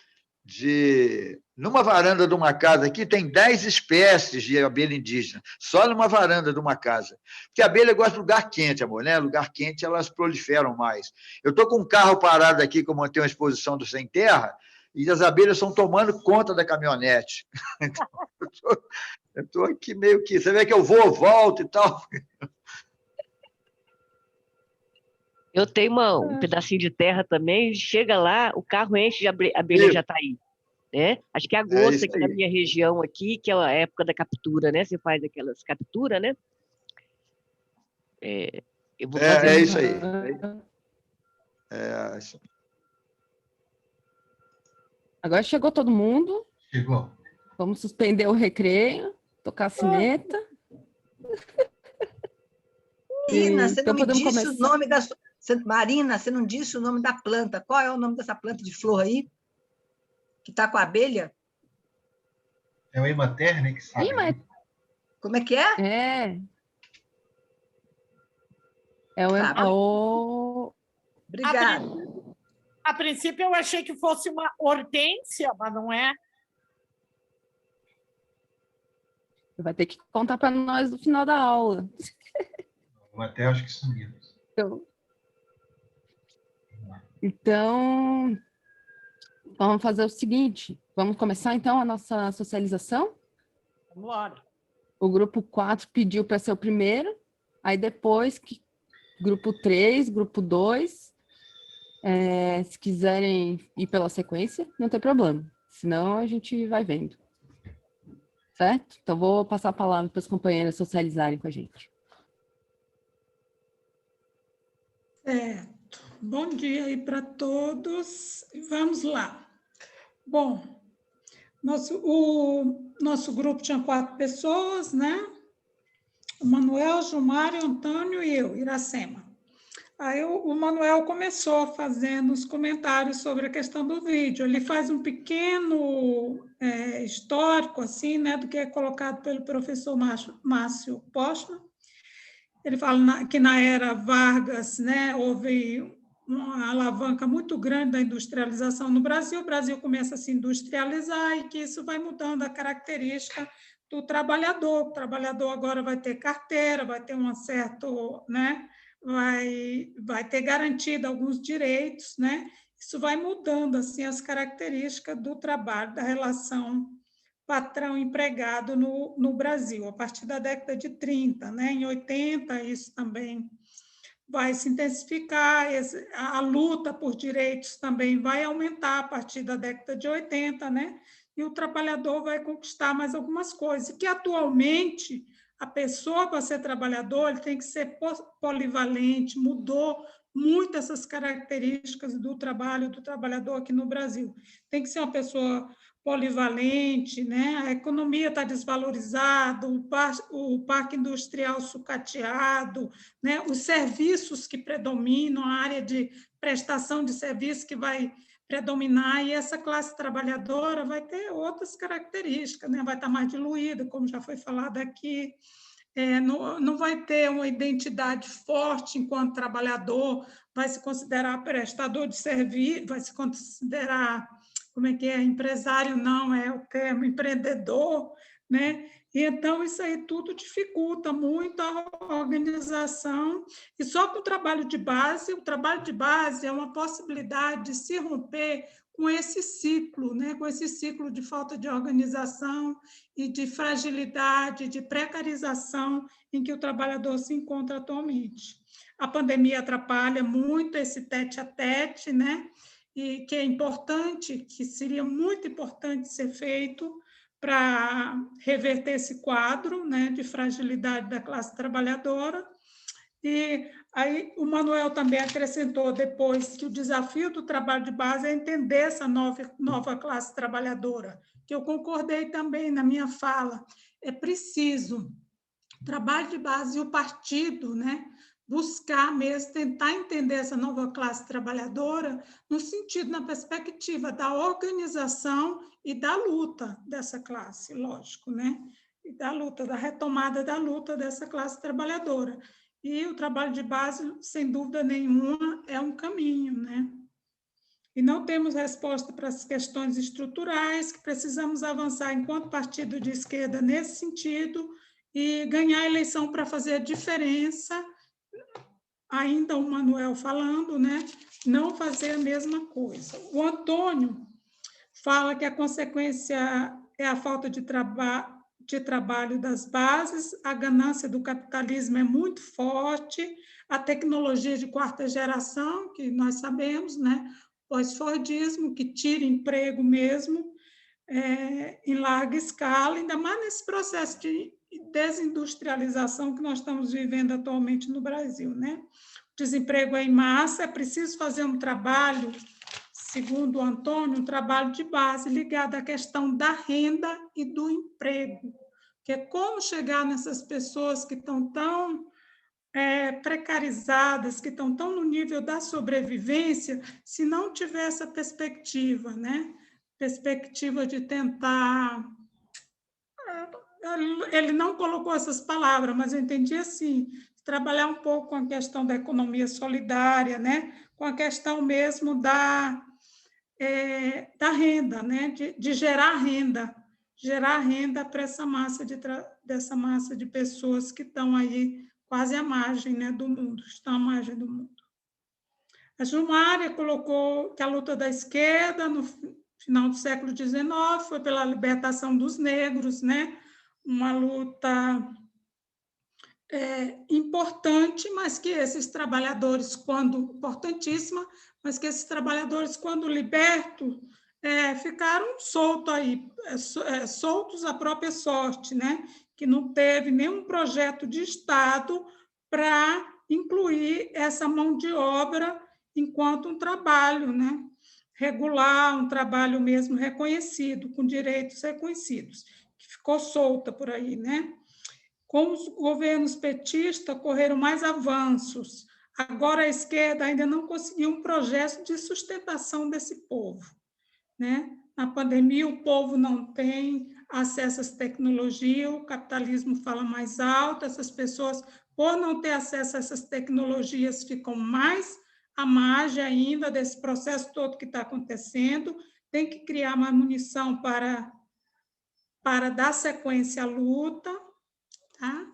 de... Numa varanda de uma casa aqui, tem 10 espécies de abelha indígena, só numa varanda de uma casa. Porque a abelha gosta de lugar quente, amor, né? Lugar quente, elas proliferam mais. Eu estou com um carro parado aqui, que eu montei uma exposição do Sem Terra, e as abelhas estão tomando conta da caminhonete. Então, eu estou aqui meio que... Você vê que eu vou, volto e tal. Eu tenho um pedacinho de terra também, chega lá, o carro enche de abelha jataí. Né? Acho que é agosto aqui na minha região aqui, que é a época da captura, né? Você faz aquelas capturas, né? Eu vou fazer é isso aí. Agora chegou todo mundo. Chegou. Vamos suspender o recreio, tocar a sineta. Marina, você então não me disse começar. o nome da... Marina, você não disse o nome da planta. Qual é o nome dessa planta de flor aí? Que está com a abelha? É o Emater, né, que sabe. Né? Como é que é? É o... Obrigada. A princípio, eu achei que fosse uma hortênsia, mas não é. Vai ter que contar para nós no final da aula. Até acho que sumiu. Então, vamos fazer o seguinte. Vamos começar, então, a nossa socialização? Vamos lá. O grupo 4 pediu para ser o primeiro. Aí, depois, grupo 3, grupo 2... se quiserem ir pela sequência, não tem problema. Senão, a gente vai vendo. Certo? Então, vou passar a palavra para as companheiras socializarem com a gente. Certo. Bom dia aí para todos. Vamos lá. Bom, o nosso grupo tinha 4 pessoas, né? O Manuel, Gilmário, Antônio e eu, Iracema. Aí o Manuel começou fazendo os comentários sobre a questão do vídeo. Ele faz um pequeno histórico, assim, né, do que é colocado pelo professor Márcio Postman. Ele fala que na era Vargas, né, houve uma alavanca muito grande da industrialização no Brasil. O Brasil começa a se industrializar e que isso vai mudando a característica do trabalhador. O trabalhador agora vai ter carteira, vai ter um certo, né, vai ter garantido alguns direitos, né? Isso vai mudando assim as características do trabalho, da relação patrão-empregado no Brasil, a partir da década de 30, né? Em 80, isso também vai se intensificar, a luta por direitos também vai aumentar a partir da década de 80, né? E o trabalhador vai conquistar mais algumas coisas, que atualmente a pessoa, para ser trabalhador, ele tem que ser polivalente, mudou muito essas características do trabalho do trabalhador aqui no Brasil. Tem que ser uma pessoa polivalente, né? A economia está desvalorizada, o parque industrial sucateado, né? Os serviços que predominam, a área de prestação de serviço que vai predominar, e essa classe trabalhadora vai ter outras características, né? Vai estar mais diluída, como já foi falado aqui, não vai ter uma identidade forte enquanto trabalhador, vai se considerar prestador de serviço, vai se considerar, empresário não, é o termo empreendedor, né? E então isso aí tudo dificulta muito a organização, e só com o trabalho de base é uma possibilidade de se romper com esse ciclo, né? Com esse ciclo de falta de organização e de fragilidade, de precarização em que o trabalhador se encontra atualmente. A pandemia atrapalha muito esse tete-a-tete, né? E que é importante, que seria muito importante ser feito para reverter esse quadro, né, de fragilidade da classe trabalhadora. E aí o Manuel também acrescentou depois que o desafio do trabalho de base é entender essa nova classe trabalhadora, que eu concordei também na minha fala. É preciso trabalho de base e o partido, né, buscar mesmo, tentar entender essa nova classe trabalhadora no sentido, na perspectiva da organização e da luta dessa classe, lógico, né? E da luta, da retomada da luta dessa classe trabalhadora. E o trabalho de base, sem dúvida nenhuma, é um caminho, né? E não temos resposta para as questões estruturais, que precisamos avançar enquanto partido de esquerda nesse sentido e ganhar a eleição para fazer a diferença. Ainda o Manuel falando, né? Não fazer a mesma coisa. O Antônio fala que a consequência é a falta de trabalho das bases, a ganância do capitalismo é muito forte, a tecnologia de quarta geração, que nós sabemos, né? Pós-fordismo, que tira emprego mesmo, em larga escala, ainda mais nesse processo de desindustrialização que nós estamos vivendo atualmente no Brasil, né? Desemprego é em massa, é preciso fazer um trabalho, segundo o Antônio, um trabalho de base ligado à questão da renda e do emprego, que é como chegar nessas pessoas que estão tão precarizadas, que estão tão no nível da sobrevivência, se não tiver essa perspectiva, né? Perspectiva de tentar... Ele não colocou essas palavras, mas eu entendi assim, trabalhar um pouco com a questão da economia solidária, né? Com a questão mesmo da renda, né? De gerar renda para essa dessa massa de pessoas que estão aí quase à margem, né, do mundo, estão à margem do mundo. A Gilmária colocou que a luta da esquerda, no final do século XIX, foi pela libertação dos negros, né? Uma luta importante, mas que esses trabalhadores, importantíssima, mas que esses trabalhadores, quando libertos, ficaram soltos à própria sorte, né? Que não teve nenhum projeto de Estado para incluir essa mão de obra enquanto um trabalho, né? Regular, um trabalho mesmo reconhecido, com direitos reconhecidos, que ficou solta por aí, né? Com os governos petistas, ocorreram mais avanços. Agora, a esquerda ainda não conseguiu um projeto de sustentação desse povo, né? Na pandemia, o povo não tem acesso às tecnologias, o capitalismo fala mais alto, essas pessoas, por não ter acesso a essas tecnologias, ficam mais à margem ainda desse processo todo que está acontecendo, tem que criar mais munição para dar sequência à luta, tá?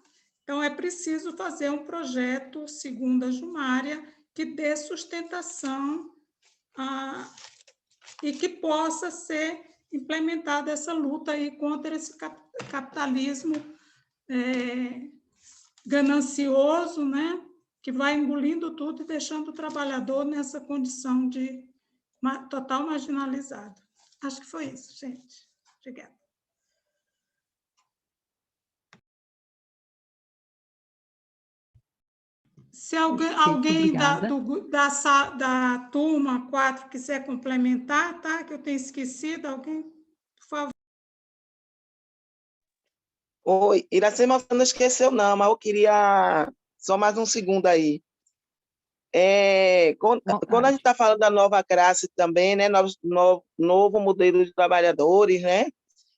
Então, é preciso fazer um projeto, segundo a Gilmária, que dê sustentação e que possa ser implementada essa luta aí contra esse capitalismo ganancioso, né? Que vai engolindo tudo e deixando o trabalhador nessa condição de total marginalizado. Acho que foi isso, gente. Obrigada. Se alguém da turma 4 quiser complementar, tá? Que eu tenho esquecido, alguém, por favor. Oi, Iracema, você não esqueceu, não, mas eu queria só mais um segundo aí. Quando a gente está falando da nova classe também, né? Novo modelo de trabalhadores, né?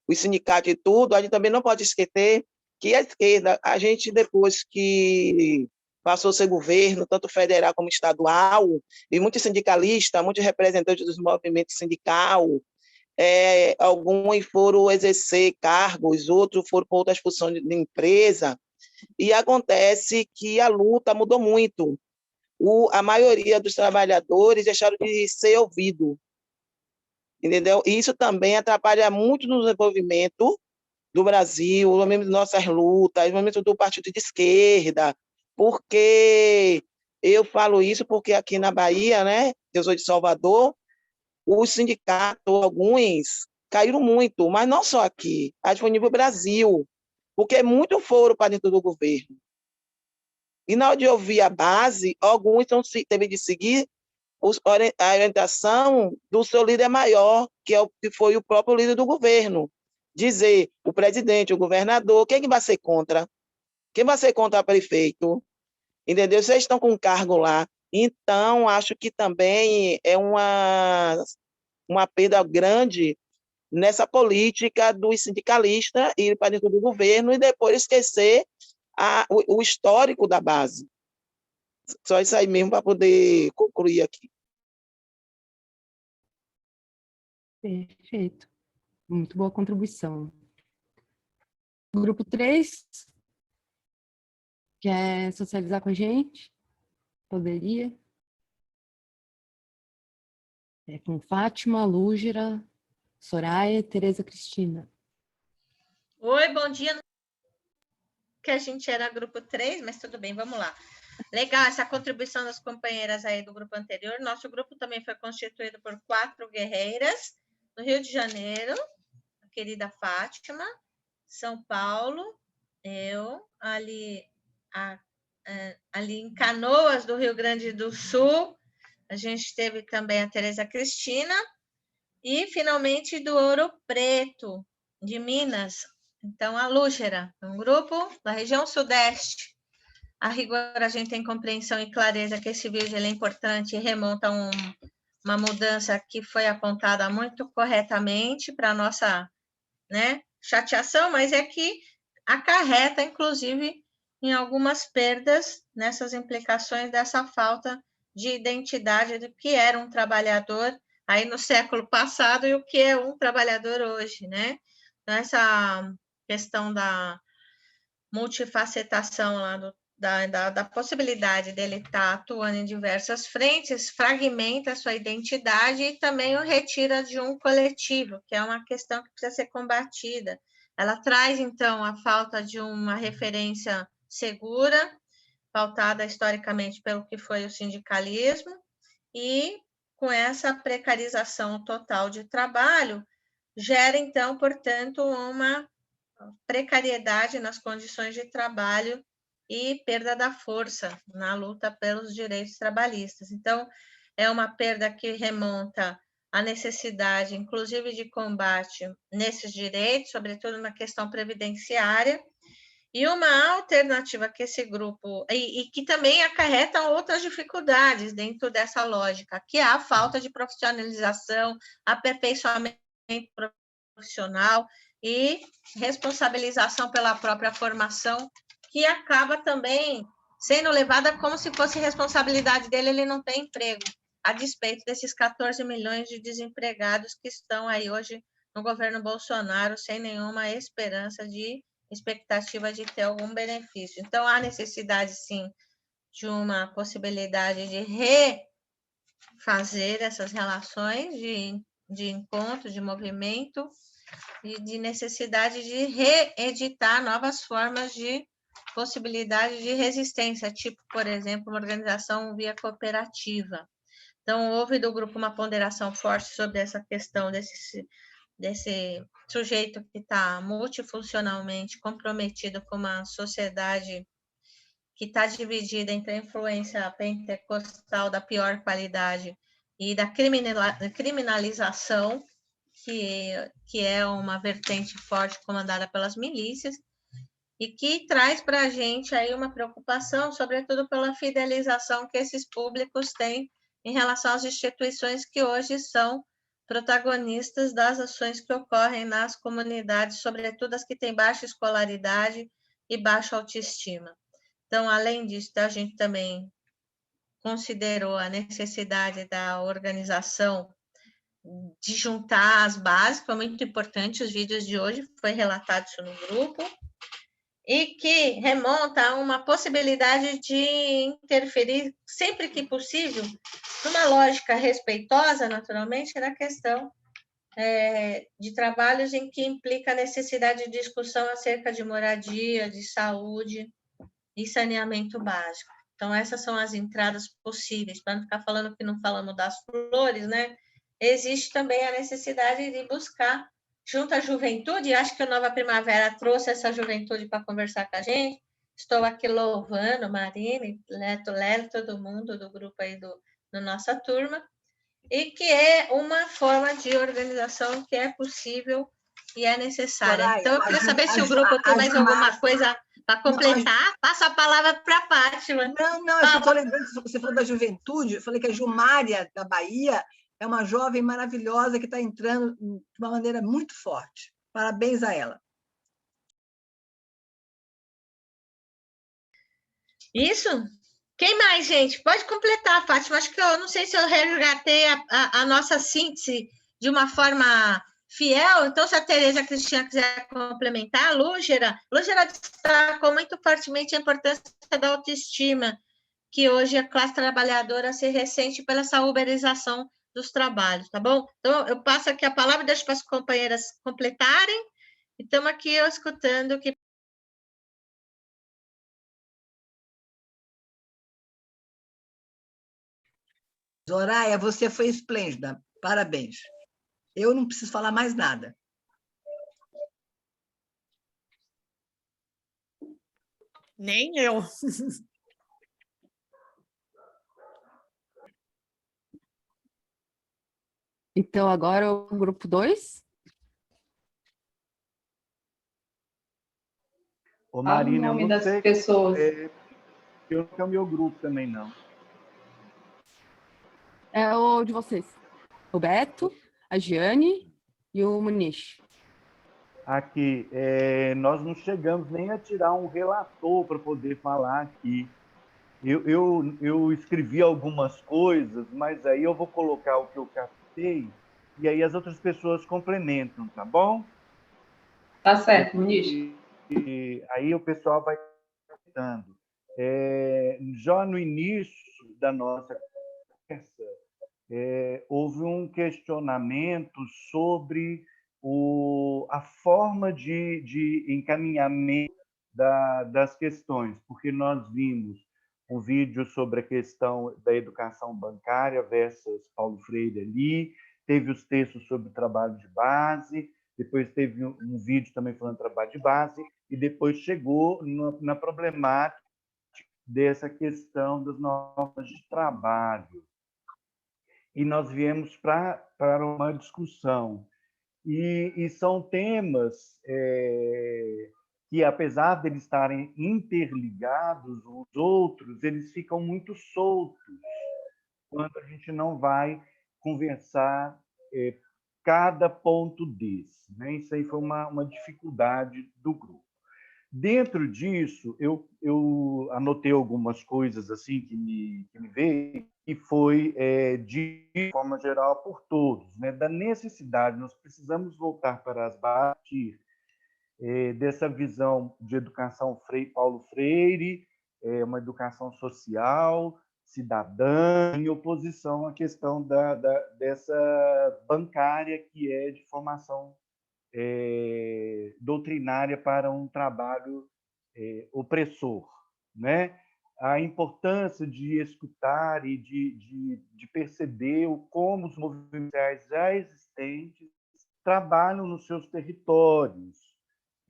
Os sindicatos e tudo, a gente também não pode esquecer que a esquerda, a gente, depois que passou a ser governo, tanto federal como estadual, e muitos sindicalistas, muitos representantes dos movimentos sindical, alguns foram exercer cargos, outros foram para outras funções de empresa, e acontece que a luta mudou muito. A maioria dos trabalhadores deixaram de ser ouvidos, entendeu? E isso também atrapalha muito no desenvolvimento do Brasil, no momento de nossas lutas, no momento do partido de esquerda, porque eu falo isso porque aqui na Bahia, né, eu sou de Salvador, os sindicatos, alguns, caíram muito, mas não só aqui, acho que foi nível Brasil, porque muito foram para dentro do governo. E na hora de ouvir a base, alguns teve de seguir a orientação do seu líder maior, que foi o próprio líder do governo. Dizer, o presidente, o governador, quem vai ser contra? Quem vai ser contra o prefeito? Entendeu? Vocês estão com um cargo lá. Então, acho que também é uma perda grande nessa política dos sindicalistas ir para dentro do governo e depois esquecer o histórico da base. Só isso aí mesmo para poder concluir aqui. Perfeito. Muito boa contribuição. Grupo 3, quer socializar com a gente? Poderia? Com Fátima, Lúgira, Soraya e Tereza Cristina. Oi, bom dia. Que a gente era grupo 3, mas tudo bem, vamos lá. Legal essa contribuição das companheiras aí do grupo anterior. Nosso grupo também foi constituído por 4 guerreiras no Rio de Janeiro, a querida Fátima, São Paulo, eu, ali em Canoas, do Rio Grande do Sul, a gente teve também a Tereza Cristina, e finalmente do Ouro Preto, de Minas, então a Lúgera, um grupo da região sudeste. A rigor, a gente tem compreensão e clareza que esse vídeo ele é importante e remonta a uma mudança que foi apontada muito corretamente para a nossa, né, chateação, mas é que acarreta, inclusive, em algumas perdas nessas implicações dessa falta de identidade do que era um trabalhador aí no século passado e o que é um trabalhador hoje, né? Então, essa questão da multifacetação lá da possibilidade dele estar atuando em diversas frentes, fragmenta a sua identidade e também o retira de um coletivo, que é uma questão que precisa ser combatida. Ela traz, então, a falta de uma referência segura, pautada historicamente pelo que foi o sindicalismo, e com essa precarização total de trabalho, gera, então, portanto, uma precariedade nas condições de trabalho e perda da força na luta pelos direitos trabalhistas. Então, é uma perda que remonta à necessidade, inclusive, de combate nesses direitos, sobretudo na questão previdenciária, e uma alternativa que esse grupo, e que também acarreta outras dificuldades dentro dessa lógica, que é a falta de profissionalização, aperfeiçoamento profissional e responsabilização pela própria formação, que acaba também sendo levada como se fosse responsabilidade dele, ele não tem emprego, a despeito desses 14 milhões de desempregados que estão aí hoje no governo Bolsonaro, sem nenhuma expectativa de ter algum benefício. Então, há necessidade, sim, de uma possibilidade de refazer essas relações de encontro, de movimento, e de necessidade de reeditar novas formas de possibilidade de resistência, tipo, por exemplo, uma organização via cooperativa. Então, houve do grupo uma ponderação forte sobre essa questão desse sujeito que está multifuncionalmente comprometido com uma sociedade que está dividida entre a influência pentecostal da pior qualidade e da criminalização, que é uma vertente forte comandada pelas milícias, e que traz para a gente aí uma preocupação, sobretudo pela fidelização que esses públicos têm em relação às instituições que hoje são protagonistas das ações que ocorrem nas comunidades, sobretudo as que têm baixa escolaridade e baixa autoestima. Então, além disso, a gente também considerou a necessidade da organização de juntar as bases, foi muito importante, os vídeos de hoje, foi relatado isso no grupo, e que remonta a uma possibilidade de interferir, sempre que possível, numa lógica respeitosa, naturalmente, na questão de trabalhos em que implica a necessidade de discussão acerca de moradia, de saúde e saneamento básico. Então, essas são as entradas possíveis, para não ficar falando que não falamos das flores, né? Existe também a necessidade de buscar junto à juventude, e acho que a Nova Primavera trouxe essa juventude para conversar com a gente. Estou aqui louvando Marina, Leto, todo mundo do grupo aí da nossa turma, e que é uma forma de organização que é possível e é necessária. Soraya, então, eu queria saber se o grupo tem mais alguma coisa para completar. Passo a palavra para a Fátima. Não, eu estou lembrando que você falou da juventude, eu falei que a Gilmária, da Bahia, é uma jovem maravilhosa que está entrando de uma maneira muito forte. Parabéns a ela. Isso? Quem mais, gente? Pode completar, Fátima. Acho que eu não sei se eu resgatei a nossa síntese de uma forma fiel. Então, se a Tereza Cristina quiser complementar, Lúgera destacou muito fortemente a importância da autoestima, que hoje a classe trabalhadora se ressente pela essa uberização dos trabalhos, tá bom? Então, eu passo aqui a palavra e deixo para as companheiras completarem, e estamos aqui escutando o que... Zoraia, você foi esplêndida. Parabéns. Eu não preciso falar mais nada. Nem eu. Então, agora o grupo 2. Ô, Fala o Marina, eu nome não das sei. pessoas. Eu não tenho o meu grupo também, não. É o de vocês. O Beto, a Giane e o Muniz. Aqui, nós não chegamos nem a tirar um relator para poder falar aqui. Eu escrevi algumas coisas, mas aí eu vou colocar o que eu captei e aí as outras pessoas complementam, tá bom? Tá certo, Muniz. E aí o pessoal vai comentando. Já no início da nossa conversa, houve um questionamento sobre a forma de encaminhamento das questões, porque nós vimos um vídeo sobre a questão da educação bancária versus Paulo Freire ali, teve os textos sobre o trabalho de base, depois teve um vídeo também falando de trabalho de base, e depois chegou na problemática dessa questão das normas de trabalho. E nós viemos para uma discussão. E são temas que, apesar de eles estarem interligados uns outros, eles ficam muito soltos quando a gente não vai conversar cada ponto desse, né? Isso aí foi uma dificuldade do grupo. Dentro disso, eu anotei algumas coisas assim que me veio, e foi, de forma geral, por todos, né? Da necessidade, nós precisamos voltar para as bases dessa visão de educação Paulo Freire, uma educação social, cidadã, em oposição à questão dessa bancária que é de formação doutrinária para um trabalho opressor, né? A importância de escutar e de perceber como os movimentos sociais já existentes trabalham nos seus territórios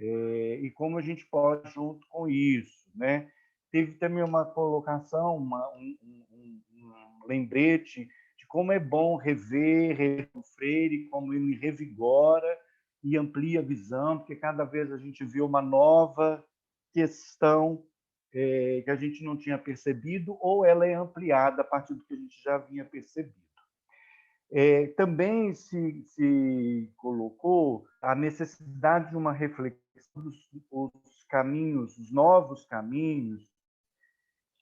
e como a gente pode junto com isso, né? Teve também uma colocação, um lembrete de como é bom rever o Freire, como ele revigora e amplia a visão, porque cada vez a gente vê uma nova questão que a gente não tinha percebido, ou ela é ampliada a partir do que a gente já vinha percebido. Também se colocou a necessidade de uma reflexão dos caminhos, os novos caminhos,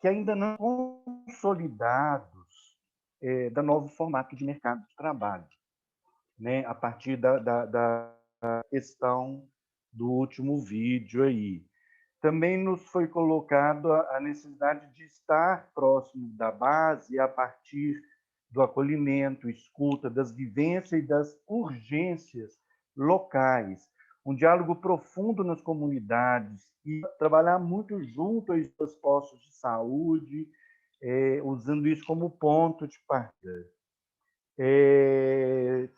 que ainda não são consolidados do novo formato de mercado de trabalho, né? A partir da questão do último vídeo aí. Também nos foi colocado a necessidade de estar próximo da base a partir do acolhimento, escuta, das vivências e das urgências locais, um diálogo profundo nas comunidades e trabalhar muito junto aos postos de saúde, usando isso como ponto de partida.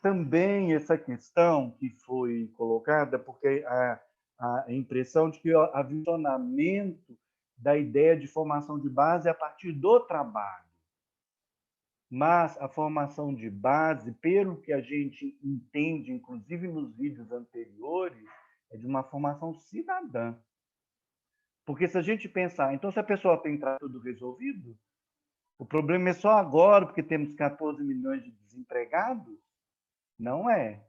Também essa questão que foi colocada, porque a impressão de que o avisionamento da ideia de formação de base é a partir do trabalho. Mas a formação de base, pelo que a gente entende, inclusive nos vídeos anteriores, é de uma formação cidadã. Porque se a gente pensar, então se a pessoa tem tudo resolvido, o problema é só agora, porque temos 14 milhões de desempregados? Não é.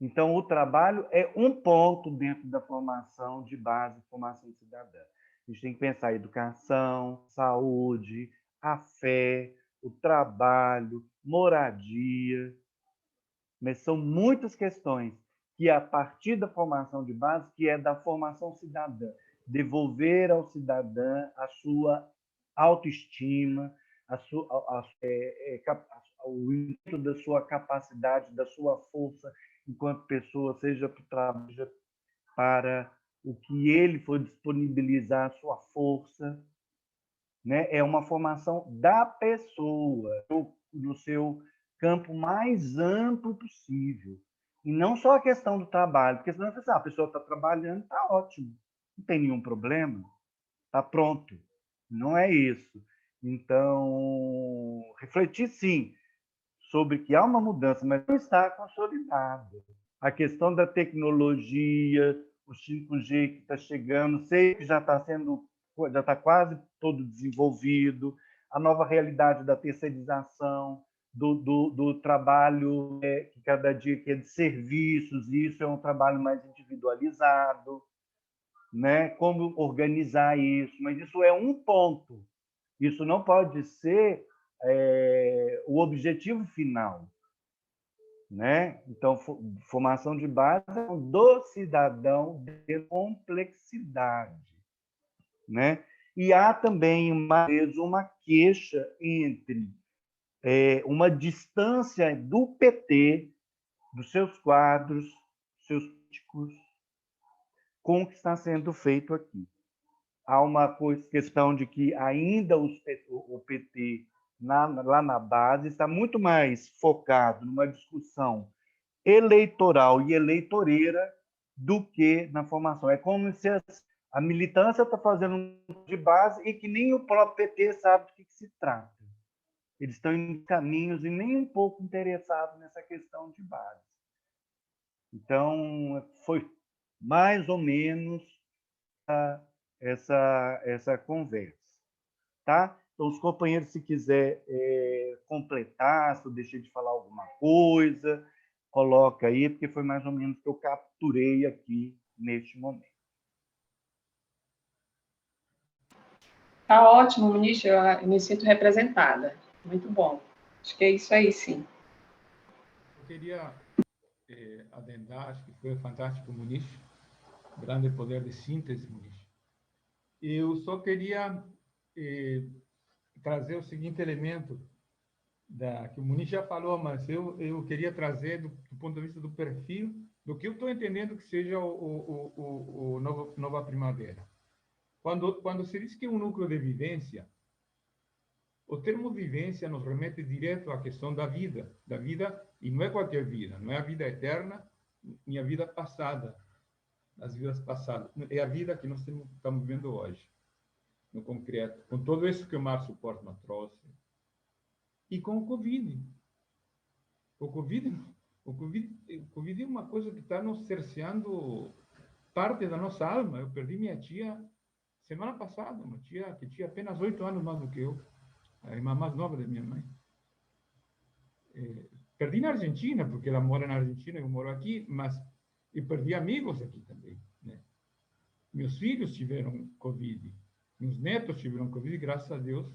Então, o trabalho é um ponto dentro da formação de base, formação cidadã. A gente tem que pensar a educação, saúde, a fé, o trabalho, moradia. Mas são muitas questões que, a partir da formação de base, que é da formação cidadã, devolver ao cidadão a sua autoestima, o limite da sua capacidade, da sua força enquanto pessoa, seja para o trabalho, seja para o que ele for disponibilizar, a sua força, né? É uma formação da pessoa, no seu campo mais amplo possível. E não só a questão do trabalho, porque senão você sabe, a pessoa está trabalhando, está ótimo, não tem nenhum problema, está pronto. Não é isso. Então, refletir sim sobre que há uma mudança, mas não está consolidada. A questão da tecnologia, o 5G que está chegando, sei que já está quase todo desenvolvido, a nova realidade da terceirização, do trabalho que cada dia que é de serviços, isso é um trabalho mais individualizado, né? Como organizar isso, mas isso é um ponto. Isso não pode ser o objetivo final, né? Então, formação de base do cidadão de complexidade, né? E há também uma queixa entre uma distância do PT, dos seus quadros, seus políticos, com o que está sendo feito aqui. Há uma questão de que ainda o PT, lá na base, está muito mais focado numa discussão eleitoral e eleitoreira do que na formação. É como se a militância está fazendo um de base e que nem o próprio PT sabe do que se trata. Eles estão em caminhos e nem um pouco interessados nessa questão de base. Então, foi mais ou menos essa conversa, tá? Então, os companheiros, se quiser completar, se eu deixei de falar alguma coisa, coloca aí, porque foi mais ou menos que eu capturei aqui neste momento. Tá ótimo, ministro, eu me sinto representada. Muito bom. Acho que é isso aí, sim. Eu queria adendar, acho que foi fantástico, ministro. Grande poder de síntese, ministro. Eu só queria trazer o seguinte elemento, que o ministro já falou, mas eu queria trazer do ponto de vista do perfil, do que eu estou entendendo que seja o Nova Primavera. Quando se diz que é um núcleo de vivência, o termo vivência nos remete direto à questão da vida, e não é qualquer vida, não é a vida eterna, nem a vida passada, as vidas passadas, é a vida que nós estamos vivendo hoje, no concreto, com tudo isso que o Márcio Portman trouxe, e com o Covid. O Covid é uma coisa que está nos cerceando parte da nossa alma. Eu perdi minha tia semana passada, uma tia que tinha apenas 8 anos mais do que eu, a irmã mais nova da minha mãe. Perdi na Argentina, porque ela mora na Argentina e eu moro aqui, mas eu perdi amigos aqui também, né? Meus filhos tiveram Covid, meus netos tiveram Covid, graças a Deus.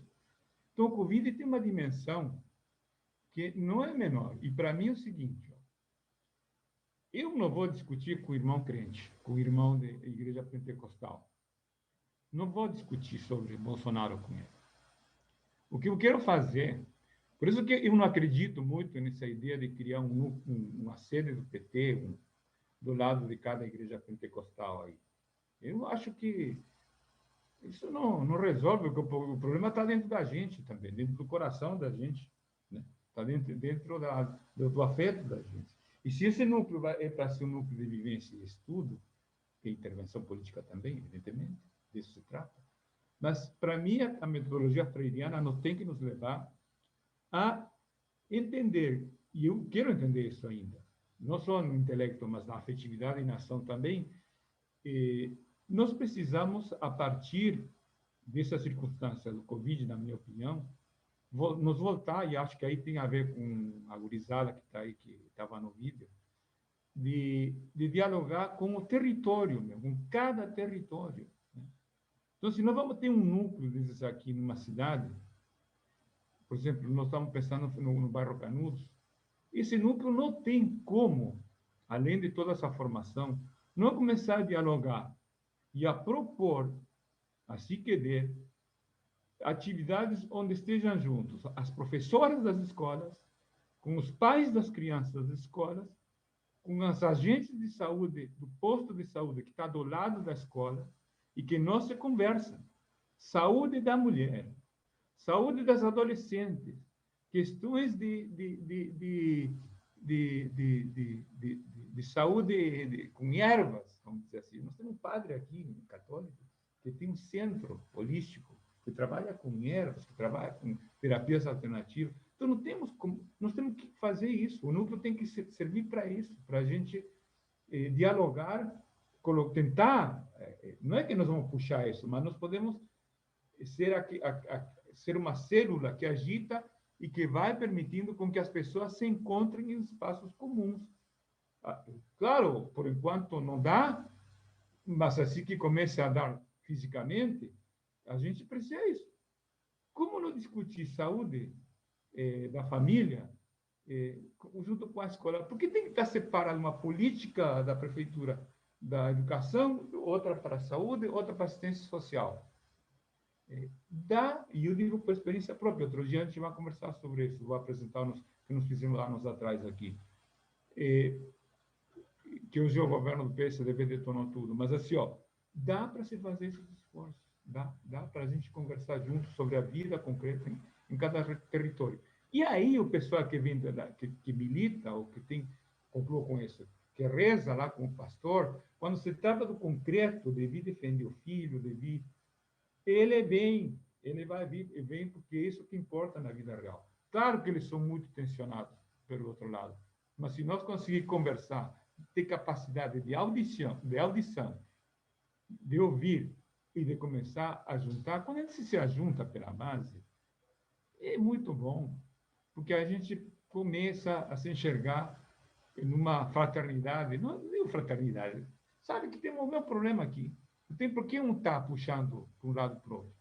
Então, o Covid tem uma dimensão que não é menor. E, para mim, é o seguinte, eu não vou discutir com o irmão crente, com o irmão da Igreja Pentecostal. Não vou discutir sobre Bolsonaro com ele. O que eu quero fazer, por isso que eu não acredito muito nessa ideia de criar uma sede do PT do lado de cada igreja pentecostal aí. Eu acho que isso não resolve, porque o problema está dentro da gente também, dentro do coração da gente, né? Está dentro do afeto da gente. E se esse núcleo é para ser um núcleo de vivência e estudo, e intervenção política também, evidentemente, disso se trata, mas, para mim, a metodologia freiriana não tem que nos levar a entender, e eu quero entender isso ainda, não só no intelecto, mas na afetividade e na ação também, nós precisamos, a partir dessa circunstância do Covid, na minha opinião, nos voltar, e acho que aí tem a ver com a gurizada que está aí, que estava no vídeo, de dialogar com o território, com cada território. Né? Então, se nós vamos ter um núcleo desses aqui numa cidade, por exemplo, nós estamos pensando no bairro Canudos, esse núcleo não tem como, além de toda essa formação, não começar a dialogar e a propor, a se querer, atividades onde estejam juntos as professoras das escolas, com os pais das crianças das escolas, com os agentes de saúde do posto de saúde que está do lado da escola e que não se conversam. Saúde da mulher, saúde das adolescentes, questões de saúde com ervas, vamos dizer assim. Nós temos um padre aqui, católico, que tem um centro holístico, que trabalha com ervas, que trabalha com terapias alternativas. Então, nós temos que fazer isso. O núcleo tem que servir para isso, para a gente dialogar, tentar. Não é que nós vamos puxar isso, mas nós podemos ser uma célula que agita e que vai permitindo com que as pessoas se encontrem em espaços comuns. Claro, por enquanto não dá, mas assim que comece a dar fisicamente, a gente precisa isso. Como não discutir saúde da família junto com a escola? Porque tem que estar separado uma política da prefeitura da educação, outra para a saúde, outra para a assistência social. E eu digo por experiência própria. Outro dia a gente vai conversar sobre isso, vou apresentar o que nós fizemos lá anos atrás aqui. Que hoje o governo do PSDB detonou tudo, mas assim, dá para se fazer esses esforços, dá para a gente conversar junto sobre a vida concreta em cada território. E aí o pessoal que vem que milita, ou que tem complô com isso, que reza lá com o pastor, quando se trata do concreto, de vir defender o filho, de vir, ele vai vir e vem porque é isso que importa na vida real. Claro que eles são muito tensionados pelo outro lado, mas se nós conseguirmos conversar, ter capacidade de audição, de ouvir e de começar a juntar, quando a gente se ajunta pela base, é muito bom, porque a gente começa a se enxergar numa fraternidade, não é fraternidade, sabe que tem o meu problema aqui. Não tem por que um estar puxando para um lado para o outro.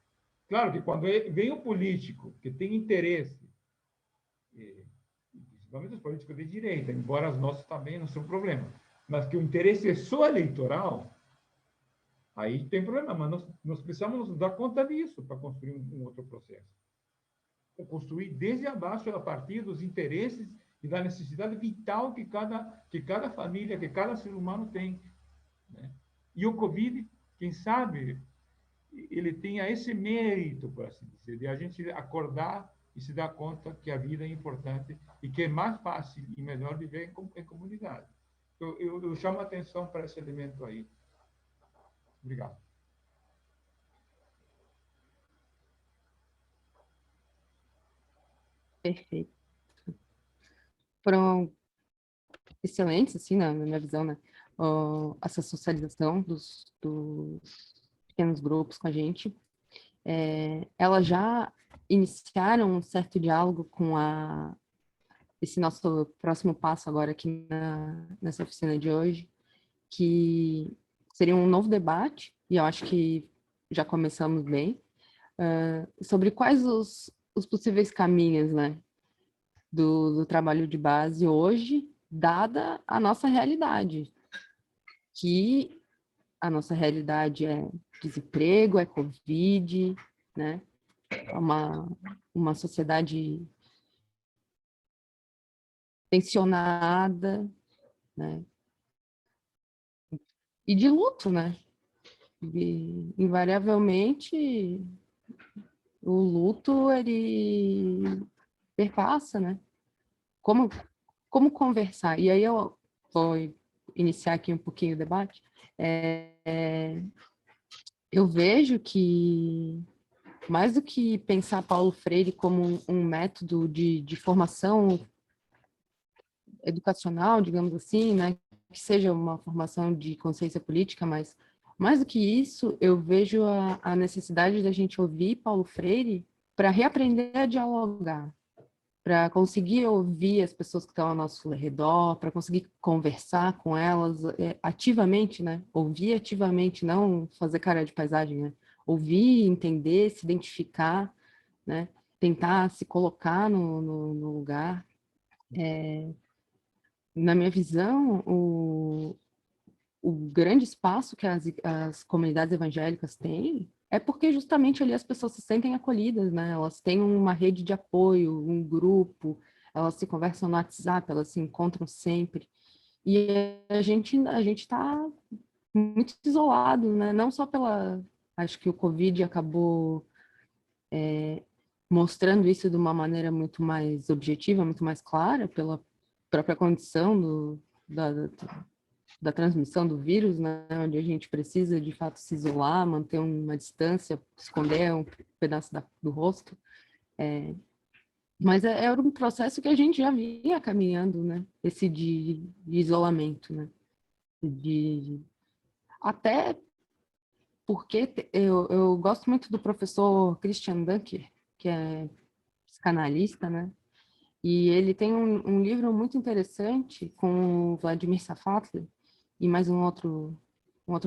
Claro que quando vem o político que tem interesse, principalmente os políticos de direita, embora os nossos também não são problema, mas que o interesse é só eleitoral, aí tem problema, mas nós precisamos nos dar conta disso para construir um outro processo. Construir desde abaixo, a partir dos interesses e da necessidade vital que cada família, que cada ser humano tem. Né? E o Covid, quem sabe, ele tenha esse mérito, por assim dizer, de a gente acordar e se dar conta que a vida é importante e que é mais fácil e melhor viver em comunidade. Eu chamo a atenção para esse elemento aí. Obrigado. Perfeito. Foram excelentes, assim, na minha visão, né? Essa socialização dos pequenos grupos com a gente. Elas já iniciaram um certo diálogo com esse nosso próximo passo agora aqui nessa oficina de hoje, que seria um novo debate, e eu acho que já começamos bem, sobre quais os possíveis caminhos, né, do trabalho de base hoje, dada a nossa realidade, que a nossa realidade é desemprego, é Covid, né, é uma sociedade tensionada, né, e de luto, né, e, invariavelmente, o luto, ele perpassa, né, como conversar, e aí eu vou iniciar aqui um pouquinho o debate. Eu vejo que, mais do que pensar Paulo Freire como um método de formação educacional, digamos assim, né, que seja uma formação de consciência política, mas mais do que isso, eu vejo a necessidade da gente ouvir Paulo Freire para reaprender a dialogar, para conseguir ouvir as pessoas que estão ao nosso redor, para conseguir conversar com elas ativamente, né? Ouvir ativamente, não fazer cara de paisagem, né? Ouvir, entender, se identificar, né? Tentar se colocar no lugar. Na minha visão, o grande espaço que as comunidades evangélicas têm é porque justamente ali as pessoas se sentem acolhidas, né? Elas têm uma rede de apoio, um grupo, elas se conversam no WhatsApp, elas se encontram sempre. E a gente está muito isolado, né? Não só acho que o Covid acabou mostrando isso de uma maneira muito mais objetiva, muito mais clara, pela própria condição da transmissão do vírus, né? Onde a gente precisa, de fato, se isolar, manter uma distância, esconder um pedaço do rosto. Mas era um processo que a gente já vinha caminhando, né? Esse de isolamento, né? Até porque eu gosto muito do professor Christian Dunker, que é psicanalista, né? E ele tem um livro muito interessante com o Vladimir Safatli e mais um outro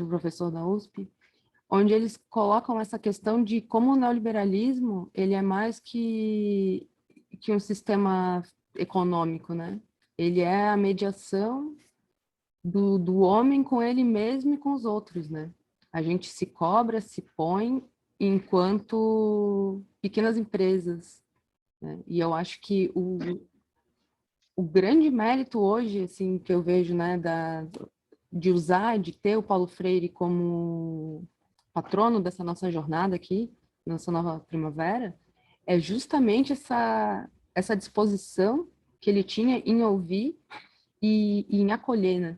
professor da USP, onde eles colocam essa questão de como o neoliberalismo ele é mais que um sistema econômico, né? Ele é a mediação do homem com ele mesmo e com os outros, né? A gente se cobra, se põe enquanto pequenas empresas, né? E eu acho que o grande mérito hoje, assim, que eu vejo, né, de ter o Paulo Freire como patrono dessa nossa jornada aqui, nossa nova primavera, é justamente essa disposição que ele tinha em ouvir e em acolher, né,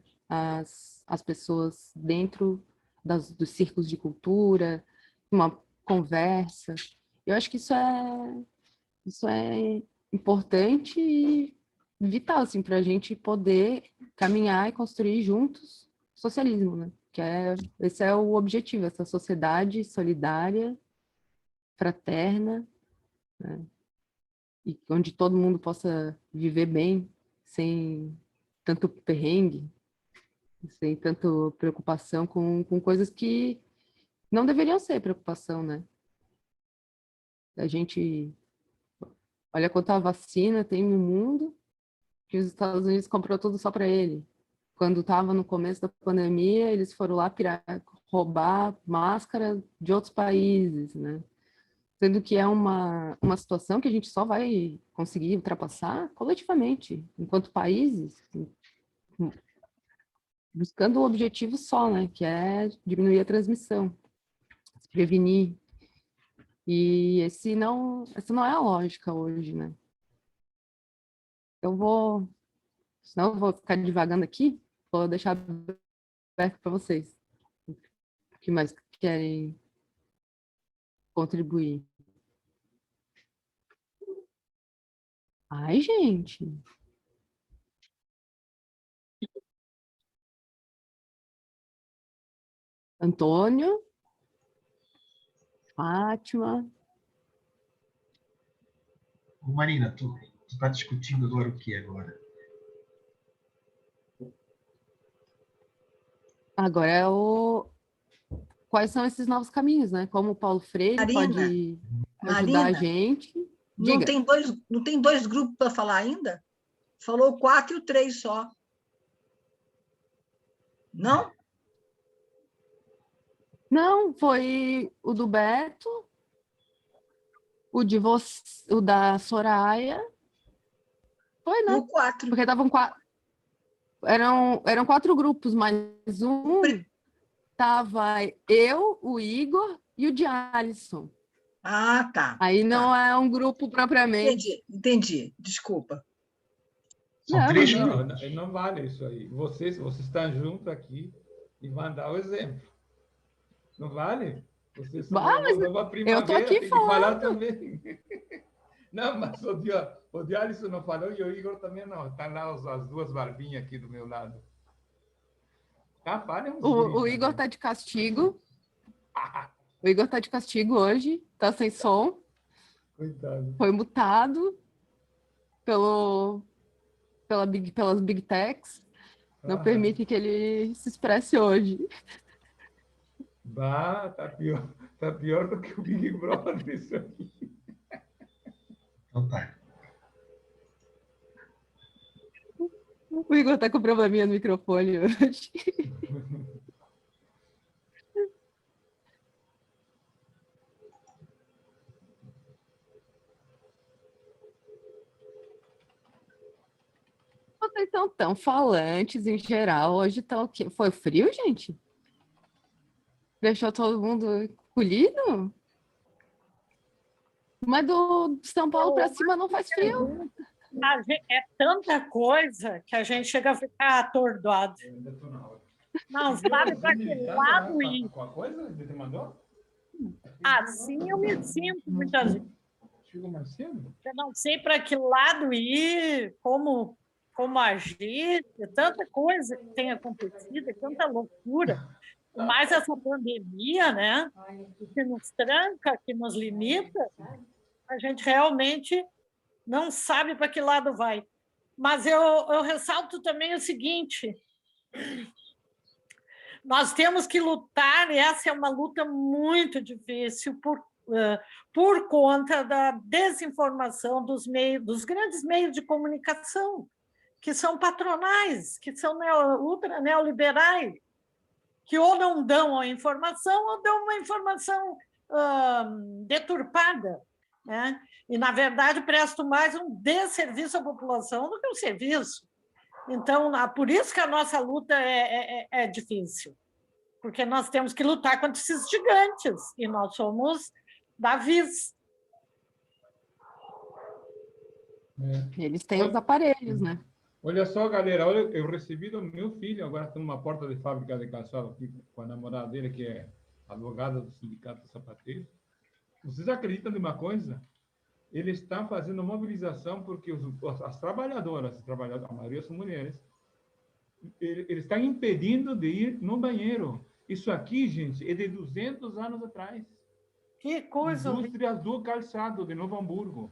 as pessoas dentro dos círculos de cultura, uma conversa. Eu acho que isso é importante e vital, assim, para a gente poder caminhar e construir juntos socialismo, né? Esse é o objetivo, essa sociedade solidária, fraterna, né? E onde todo mundo possa viver bem, sem tanto perrengue, sem tanta preocupação com coisas que não deveriam ser preocupação, né? A gente olha quanta vacina tem no mundo, que os Estados Unidos comprou tudo só para ele. Quando estava no começo da pandemia, eles foram lá roubar máscara de outros países, né? Sendo que é uma situação que a gente só vai conseguir ultrapassar coletivamente, enquanto países, buscando o objetivo só, né? Que é diminuir a transmissão, se prevenir. E essa não é a lógica hoje, né? Senão eu vou ficar divagando aqui, vou deixar aberto para vocês. O que mais querem contribuir? Ai, gente. Antônio, Fátima. Ô, Marina, tu tá discutindo agora o que agora? Agora quais são esses novos caminhos, né? Como o Paulo Freire pode ajudar a gente. Não Diga. tem dois grupos para falar ainda? Falou o 4 e o 3 só. Não? Não, foi o do Beto, o da Soraya. Foi, né? O 4. Porque estavam 4. Eram 4 grupos, mas tava eu, o Igor e o de Alisson. Ah, tá. Aí não é um grupo propriamente. Entendi. Desculpa. Não vale isso aí. Vocês estão juntos aqui e vão dar o exemplo. Não vale? Vocês são uma nova primavera, eu tô aqui tem falando. que falar também. Não, mas o de Alisson não falou e o Igor também não. Estão lá as duas barbinhas aqui do meu lado. Tá, falem O Igor tá de castigo. O Igor tá de castigo hoje, tá sem som. Coitado. Foi mutado pelas Big Techs. Não permite que ele se expresse hoje. Bah, tá pior do que o Big Brother isso aqui. Então tá. O Igor tá com probleminha no microfone hoje. vocês estão tão falantes em geral? Hoje estão o quê? Foi frio, gente? Deixou todo mundo colhido? Mas do São Paulo para cima não faz frio. É tanta coisa que a gente chega a ficar atordoado. Não sabe para que lado ir. Qual coisa que você mandou? Assim eu me sinto muitas vezes. Chegou mais cedo? Eu não sei para que lado ir, como agir, é tanta coisa que tem acontecido, é tanta loucura. Mas essa pandemia, né, que nos tranca, que nos limita, a gente realmente não sabe para que lado vai. Mas eu ressalto também o seguinte: nós temos que lutar, e essa é uma luta muito difícil por conta da desinformação dos grandes meios de comunicação, que são patronais, que são ultra neoliberais, que ou não dão a informação ou dão uma informação deturpada, né? E, na verdade, prestam mais um desserviço à população do que um serviço. Então, por isso que a nossa luta é difícil, porque nós temos que lutar contra esses gigantes, e nós somos Davis. Eles têm os aparelhos, né? Olha só, galera, olha, eu recebi do meu filho, agora está numa porta de fábrica de calçado aqui com a namorada dele, que é advogada do Sindicato dos Sapateiros. Vocês acreditam numa coisa? Eles estão fazendo mobilização porque as trabalhadoras, a maioria são mulheres, eles estão impedindo de ir no banheiro. Isso aqui, gente, é de 200 anos atrás. Que coisa! Indústrias do calçado de Novo Hamburgo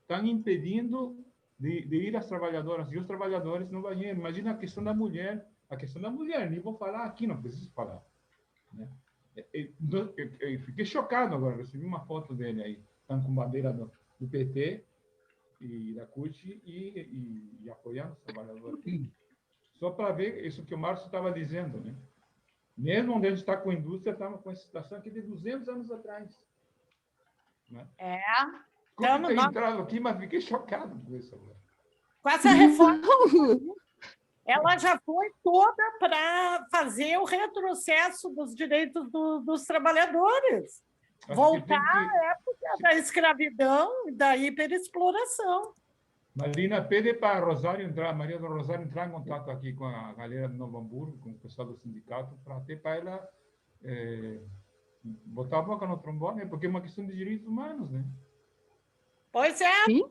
estão impedindo de ir as trabalhadoras e os trabalhadores no banheiro. Imagina a questão da mulher. A questão da mulher, nem vou falar aqui, não preciso falar. Né? Eu fiquei chocado agora, recebi uma foto dele aí. Estão com bandeira do PT e da CUT e apoiando os trabalhadores. Só para ver isso que o Márcio estava dizendo, né? Mesmo onde a gente está com a indústria, estamos com essa situação aqui de 200 anos atrás. Né? Como ter entrado aqui, mas fiquei chocado com isso agora. Com essa reforma, ela já foi toda para fazer o retrocesso dos direitos dos trabalhadores. Voltar à época da escravidão e da hiperexploração. Marina, pede para Maria do Rosário entrar em contato aqui com a galera de Novo Hamburgo, com o pessoal do sindicato, para ela botar a boca no trombone, porque é uma questão de direitos humanos, né? Pois é. Sim.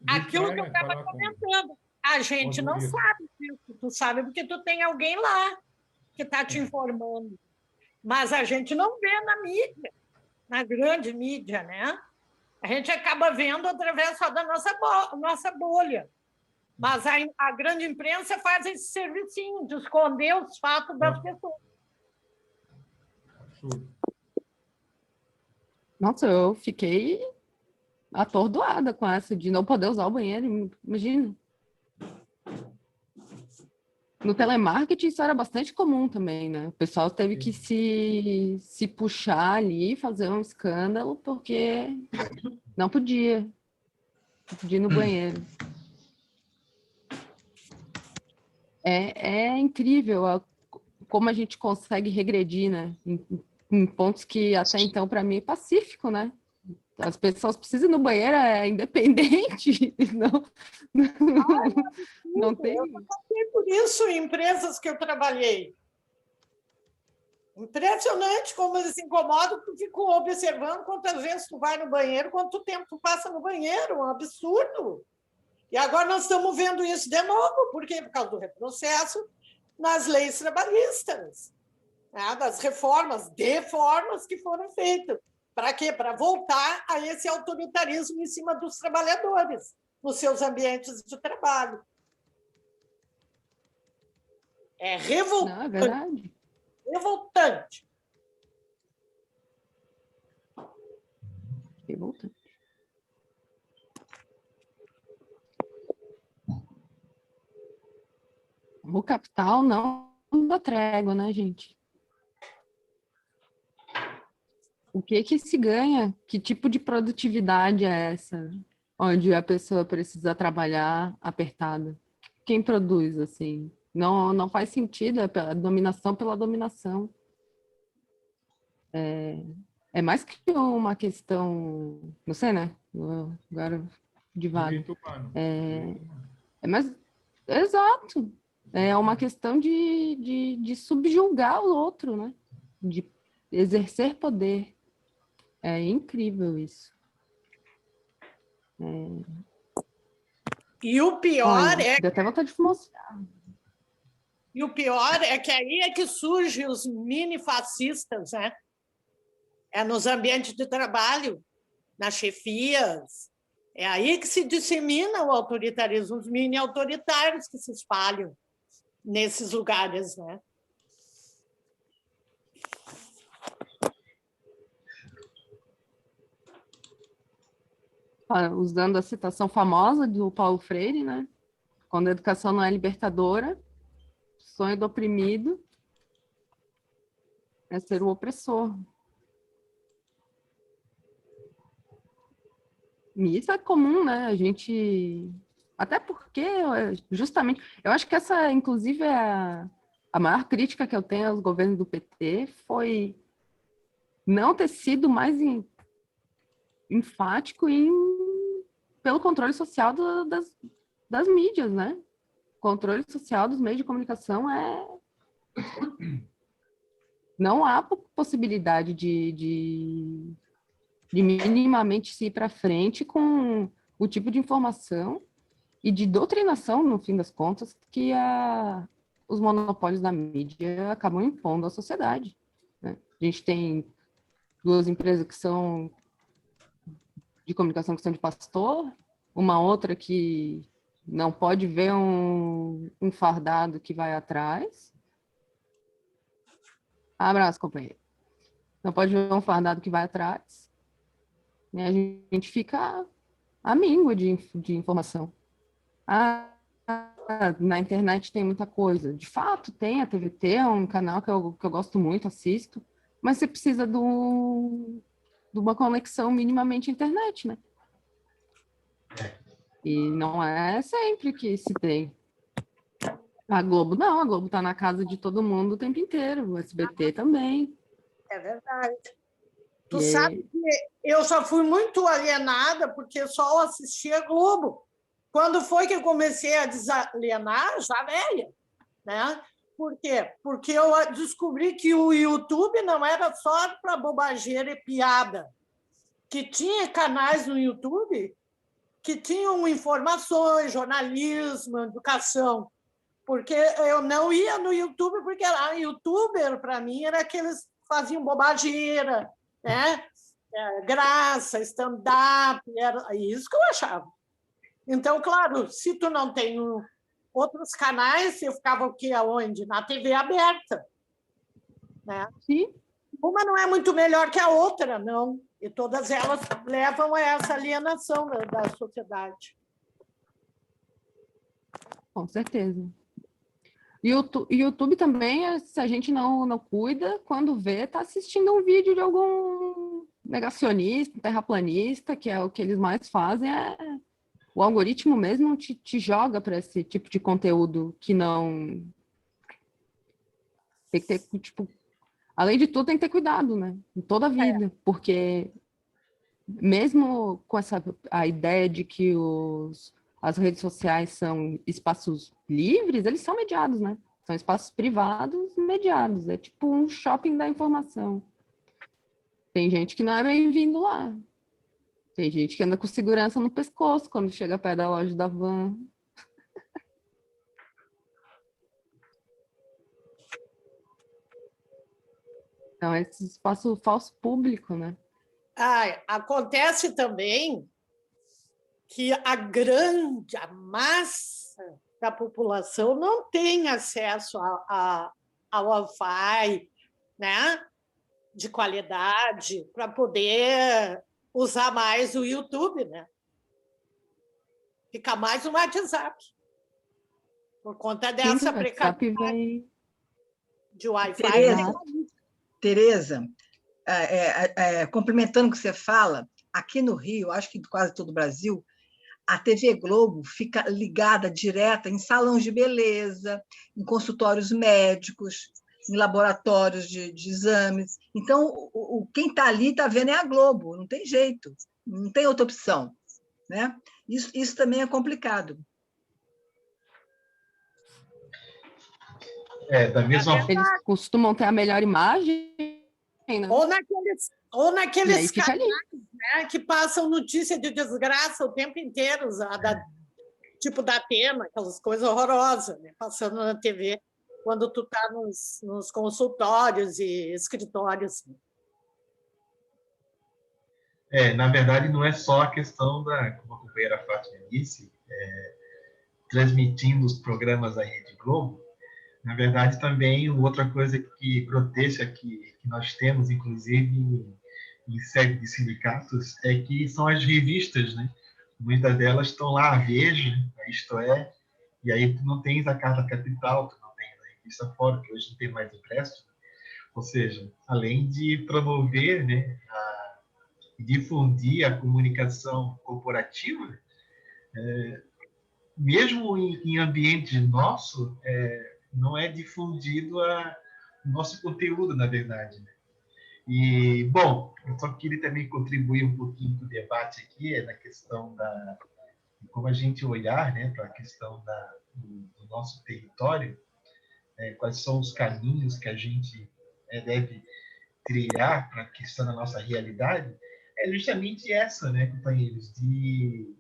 Aquilo que eu estava comentando. A gente não sabe disso. Tu sabe porque tu tem alguém lá que está te informando. Mas a gente não vê na mídia, na grande mídia, né? A gente acaba vendo através só da nossa bolha. Mas a grande imprensa faz esse servicinho de esconder os fatos das pessoas. Nossa, eu fiquei atordoada com essa de não poder usar o banheiro. Imagina. No telemarketing isso era bastante comum também, né? O pessoal teve que se puxar ali, fazer um escândalo, porque não podia ir no banheiro. É incrível como a gente consegue regredir, né? Em pontos que até então, para mim, é pacífico, né? As pessoas precisam ir no banheiro, é independente, não tem... Eu passei por isso em empresas que eu trabalhei. Impressionante como eles se incomodam, tu fica observando quantas vezes tu vai no banheiro, quanto tempo tu passa no banheiro, um absurdo. E agora nós estamos vendo isso de novo, porque por causa do retrocesso nas leis trabalhistas, né? Das deformas que foram feitas. Para quê? Para voltar a esse autoritarismo em cima dos trabalhadores, nos seus ambientes de trabalho. É revoltante. Não, é verdade. Revoltante. Revoltante. O capital não dá trégua, né, gente? O que se ganha? Que tipo de produtividade é essa? Onde a pessoa precisa trabalhar apertada. quem produz, assim. Não faz sentido, é a dominação pela dominação. É mais que uma questão, não sei, né? Agora, devagar. É mais, exato. É uma questão de subjugar o outro, né? De exercer poder. É incrível isso. E o pior deu até vontade de mostrar. E o pior é que aí é que surgem os mini-fascistas, né? É nos ambientes de trabalho, nas chefias. É aí que se dissemina o autoritarismo, os mini-autoritários que se espalham nesses lugares, né? Usando a citação famosa do Paulo Freire, né? Quando a educação não é libertadora, o sonho do oprimido é ser o opressor. E isso é comum, né? A gente... Até porque, justamente... Eu acho que essa, inclusive, é a maior crítica que eu tenho aos governos do PT foi não ter sido mais enfático pelo controle social das mídias, né? O controle social dos meios de comunicação não há possibilidade de minimamente se ir para frente com o tipo de informação e de doutrinação, no fim das contas, que os monopólios da mídia acabam impondo à sociedade, né? A gente tem 2 empresas que são de comunicação que são de pastor, uma outra que não pode ver um fardado que vai atrás. Abraço, companheiro. Não pode ver um fardado que vai atrás. E a gente fica à míngua de informação. Na internet tem muita coisa. De fato, tem a TVT, é um canal que eu gosto muito, assisto, mas você precisa de uma conexão minimamente à internet, né? E não é sempre que se tem. A Globo não, a Globo está na casa de todo mundo o tempo inteiro, o SBT também. É verdade. Tu sabe que eu só fui muito alienada porque só assistia Globo. Quando foi que eu comecei a desalienar? Já velha, né? Por quê? Porque eu descobri que o YouTube não era só para bobageira e piada, que tinha canais no YouTube que tinham informações, jornalismo, educação, porque eu não ia no YouTube, porque youtuber, para mim, era aqueles que faziam bobageira, né? Graça, stand-up, era isso que eu achava. Então, claro, se tu não tem outros canais, você ficava o quê? Aonde? Na TV aberta. Né? Sim. Uma não é muito melhor que a outra, não. E todas elas levam a essa alienação da sociedade. Com certeza. E o YouTube também, se a gente não cuida, quando vê, está assistindo um vídeo de algum negacionista, terraplanista, que é o que eles mais fazem, o algoritmo mesmo te joga para esse tipo de conteúdo que não... Tem que ter, tipo... Além de tudo, tem que ter cuidado, né? Em toda a vida, porque mesmo com a ideia de que as redes sociais são espaços livres, eles são mediados, né? São espaços privados mediados. É tipo um shopping da informação. Tem gente que não é bem-vindo lá. Tem gente que anda com segurança no pescoço quando chega perto da loja da Van. Então, esse espaço falso público, né? Acontece também que a massa da população não tem acesso ao Wi-Fi, né? De qualidade, para poder usar mais o YouTube, né? Fica mais no WhatsApp. Por conta dessa precariedade de Wi-Fi. Tereza, complementando o que você fala, aqui no Rio, acho que quase todo o Brasil, a TV Globo fica ligada direta em salões de beleza, em consultórios médicos, em laboratórios de exames. Então, quem está ali está vendo é a Globo, não tem jeito, não tem outra opção, né? Isso também é complicado. Da mesma forma. Eles costumam ter a melhor imagem, né? Ou naqueles fica ali. canais, né, que passam notícia de desgraça o tempo inteiro, tipo da Atena, aquelas coisas horrorosas, né, passando na TV, quando tu está nos consultórios e escritórios. Na verdade, não é só a questão como a companheira Fátima disse, transmitindo os programas da Rede Globo. Na verdade, também outra coisa grotesca que nós temos, inclusive em série de sindicatos, é que são as revistas, né? Muitas delas estão lá, a Veja, a Isto É, e aí tu não tens a Carta Capital, tu não tens a revista Fora, que hoje não tem mais impresso. Ou seja, além de promover, né, e difundir a comunicação corporativa, mesmo em ambiente nosso, não é difundido o nosso conteúdo, na verdade. E, bom, eu só queria também contribuir um pouquinho com o debate aqui, na questão de como a gente olhar, né, para a questão do nosso território, quais são os caminhos que a gente deve trilhar para a questão da nossa realidade, é justamente essa, né, companheiros, de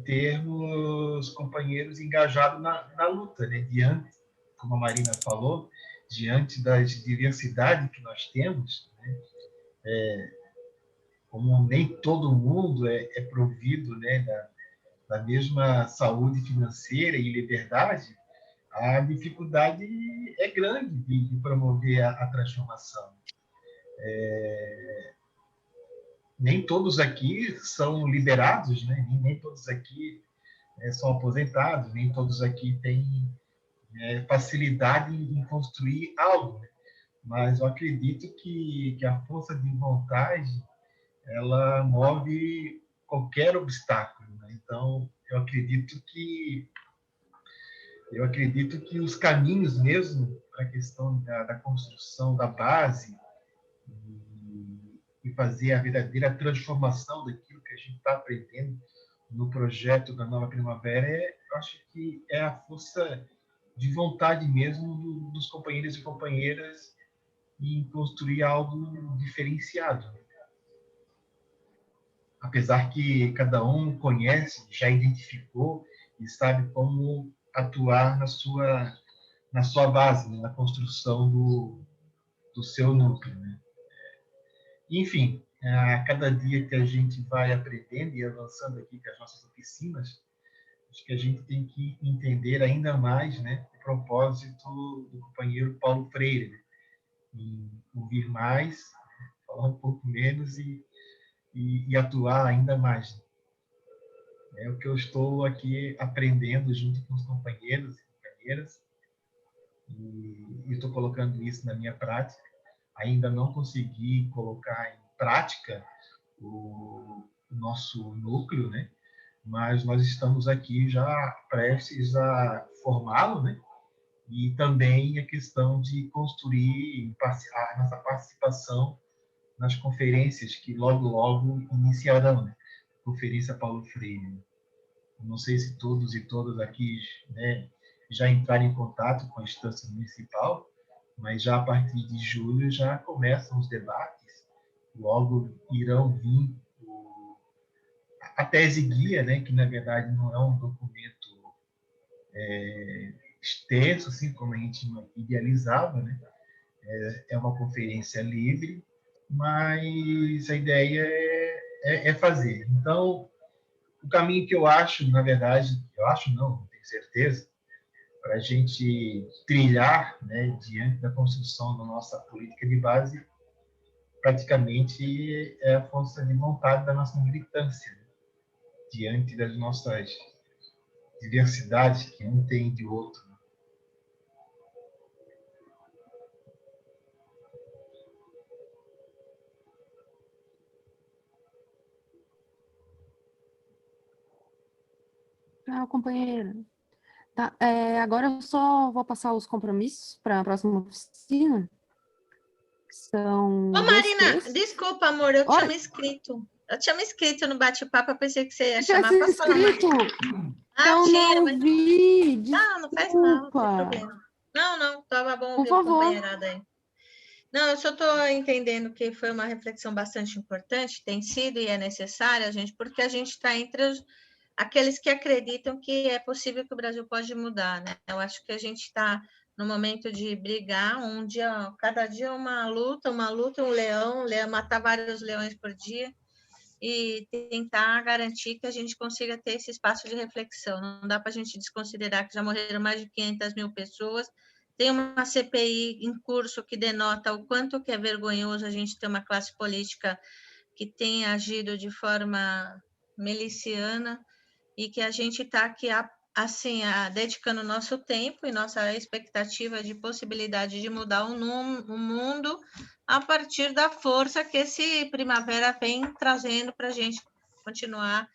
termos companheiros engajados na luta, né, diante, como a Marina falou, diante das diversidades que nós temos, né, como nem todo mundo é provido, né, da mesma saúde financeira e liberdade, a dificuldade é grande de promover a transformação. Nem todos aqui são liberados, né? Nem todos aqui são aposentados, nem todos aqui têm facilidade em construir algo, né? Mas eu acredito que a força de vontade ela move qualquer obstáculo, né? Então eu acredito que os caminhos mesmo para a questão da construção da base e fazer a verdadeira transformação daquilo que a gente está aprendendo no projeto da Nova Primavera, eu acho que é a força de vontade mesmo dos companheiros e companheiras em construir algo diferenciado. Apesar que cada um conhece, já identificou e sabe como atuar na sua base, né? Na construção do seu núcleo, né? Enfim, a cada dia que a gente vai aprendendo e avançando aqui com as nossas oficinas, acho que a gente tem que entender ainda mais, né, o propósito do companheiro Paulo Freire, né? Em ouvir mais, falar um pouco menos e atuar ainda mais. É o que eu estou aqui aprendendo junto com os companheiros e companheiras, e estou colocando isso na minha prática. Ainda não consegui colocar em prática o nosso núcleo, né? Mas nós estamos aqui já prestes a formá-lo, né? E também a questão de construir a nossa participação nas conferências que logo iniciarão, né? Conferência Paulo Freire. Não sei se todos e todas aqui, né, já entraram em contato com a instância municipal, mas já a partir de julho já começam os debates, logo irão vir a tese guia, né, que na verdade não é um documento extenso, assim como a gente idealizava, né? É uma conferência livre, mas a ideia é fazer. Então, o caminho que eu acho, na verdade, não tenho certeza, para a gente trilhar, né, diante da construção da nossa política de base, praticamente é a força de vontade da nossa militância, né, diante das nossas diversidades que um tem de outro. Tchau, companheira. Tá, agora eu só vou passar os compromissos para a próxima oficina. São Ô, Marina, desculpa, amor, eu tinha me inscrito. Eu tinha me inscrito no bate-papo, eu pensei que você ia chamar para falar. Então tinha, não vi, não faz mal, não tem desculpa. problema. Não, estava bom Por ouvir o favor. companheirado aí. Não, eu só estou entendendo que foi uma reflexão bastante importante, tem sido e é necessária, gente, porque a gente está entre aqueles que acreditam que é possível que o Brasil pode mudar, né? Eu acho que a gente está no momento de brigar, cada dia uma luta, um leão, matar vários leões por dia, e tentar garantir que a gente consiga ter esse espaço de reflexão. Não dá para a gente desconsiderar que já morreram mais de 500 mil pessoas, tem uma CPI em curso que denota o quanto que é vergonhoso a gente ter uma classe política que tem agido de forma miliciana e que a gente está aqui, assim, dedicando nosso tempo e nossa expectativa de possibilidade de mudar o mundo a partir da força que esse Primavera vem trazendo para a gente continuar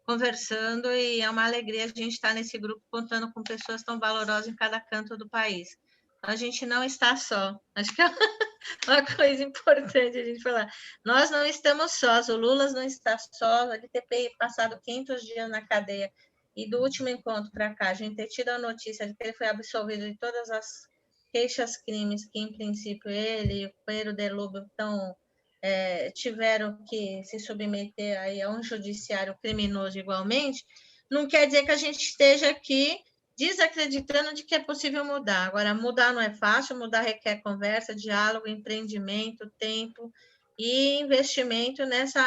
conversando, e é uma alegria a gente estar nesse grupo contando com pessoas tão valorosas em cada canto do país. A gente não está só. Acho que é uma coisa importante a gente falar. Nós não estamos sós, o Lula não está só, ele ter passado 500 dias na cadeia, e do último encontro para cá, a gente ter tido a notícia de que ele foi absolvido de todas as queixas, crimes que, em princípio, ele e o Pedro de Luba tiveram que se submeter aí a um judiciário criminoso igualmente, não quer dizer que a gente esteja aqui desacreditando de que é possível mudar. Agora, mudar não é fácil, mudar requer conversa, diálogo, empreendimento, tempo e investimento nessa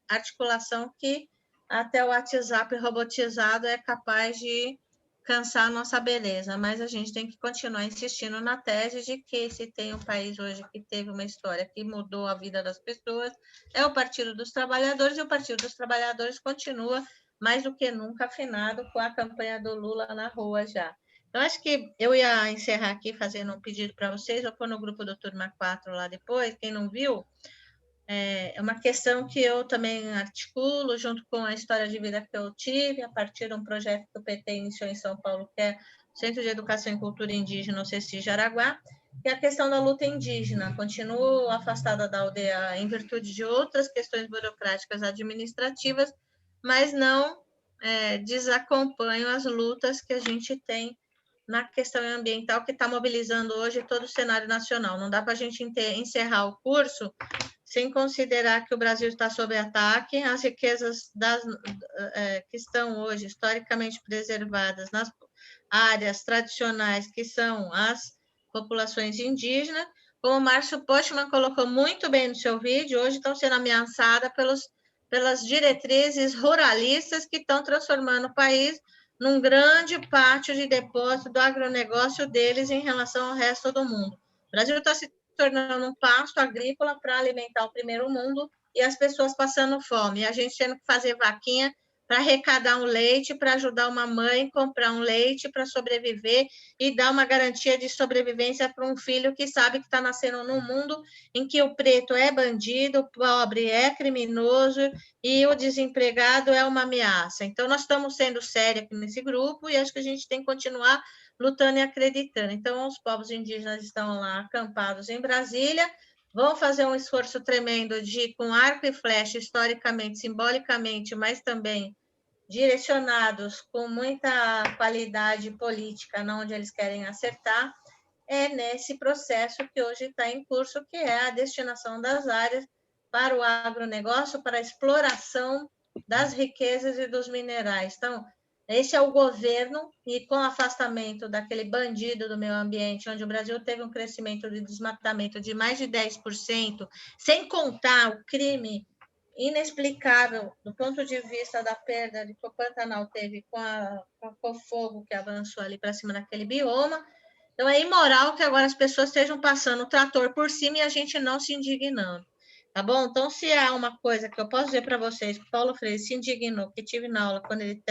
articulação que até o WhatsApp robotizado é capaz de cansar a nossa beleza, mas a gente tem que continuar insistindo na tese de que se tem um país hoje que teve uma história que mudou a vida das pessoas, é o Partido dos Trabalhadores, e o Partido dos Trabalhadores continua mais do que nunca afinado com a campanha do Lula na rua já. Então, acho que eu ia encerrar aqui fazendo um pedido para vocês, eu pôr no grupo do Turma 4 lá depois, quem não viu, é uma questão que eu também articulo junto com a história de vida que eu tive, a partir de um projeto que o PT iniciou em São Paulo, que é o Centro de Educação e Cultura Indígena, o CECI Jaraguá, que é a questão da luta indígena. Continuo afastada da aldeia em virtude de outras questões burocráticas administrativas, mas não desacompanho as lutas que a gente tem na questão ambiental, que está mobilizando hoje todo o cenário nacional. Não dá para a gente encerrar o curso sem considerar que o Brasil está sob ataque, as riquezas que estão hoje historicamente preservadas nas áreas tradicionais, que são as populações indígenas, como o Márcio Postman colocou muito bem no seu vídeo, hoje estão sendo ameaçadas pelas diretrizes ruralistas que estão transformando o país num grande pátio de depósito do agronegócio deles em relação ao resto do mundo. O Brasil está se tornando um pasto agrícola para alimentar o primeiro mundo e as pessoas passando fome. E a gente tendo que fazer vaquinha para arrecadar um leite, para ajudar uma mãe a comprar um leite para sobreviver e dar uma garantia de sobrevivência para um filho que sabe que está nascendo num mundo em que o preto é bandido, o pobre é criminoso e o desempregado é uma ameaça. Então, nós estamos sendo sérios aqui nesse grupo e acho que a gente tem que continuar lutando e acreditando. Então, os povos indígenas estão lá acampados em Brasília, vão fazer um esforço tremendo de ir com arco e flecha, historicamente, simbolicamente, mas também direcionados com muita qualidade política, onde eles querem acertar, nesse processo que hoje está em curso, que é a destinação das áreas para o agronegócio, para a exploração das riquezas e dos minerais. Então, esse é o governo, e com o afastamento daquele bandido do meio ambiente, onde o Brasil teve um crescimento de desmatamento de mais de 10%, sem contar o crime inexplicável do ponto de vista da perda que o Pantanal teve com o fogo que avançou ali para cima daquele bioma. Então, é imoral que agora as pessoas estejam passando o trator por cima e a gente não se indignando. Tá bom? Então, se há uma coisa que eu posso dizer para vocês, que Paulo Freire se indignou, que tive na aula quando ele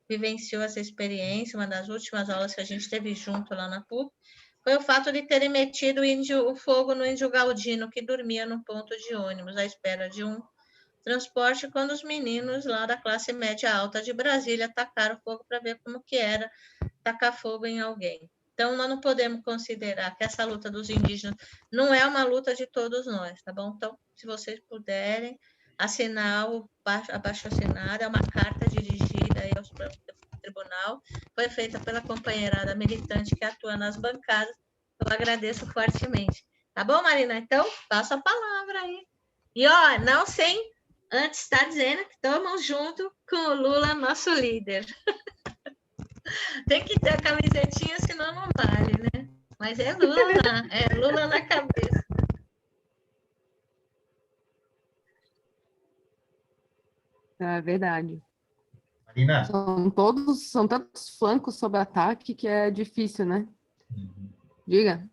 vivenciou essa experiência, uma das últimas aulas que a gente teve junto lá na PUC, foi o fato de terem metido o fogo no índio Galdino, que dormia no ponto de ônibus, à espera de um transporte quando os meninos lá da classe média alta de Brasília tacaram fogo para ver como que era tacar fogo em alguém. Então, nós não podemos considerar que essa luta dos indígenas não é uma luta de todos nós, tá bom? Então, se vocês puderem assinar o abaixo-assinado, é uma carta dirigida aí ao Supremo Tribunal, foi feita pela companheirada militante que atua nas bancadas, eu agradeço fortemente. Tá bom, Marina? Então, passo a palavra aí. E, ó, não sem antes estar dizendo que estamos junto com o Lula, nosso líder. Tem que ter a camisetinha, senão não vale, né? Mas é Lula na cabeça. É verdade. Marina? São tantos flancos sob ataque que é difícil, né? Diga.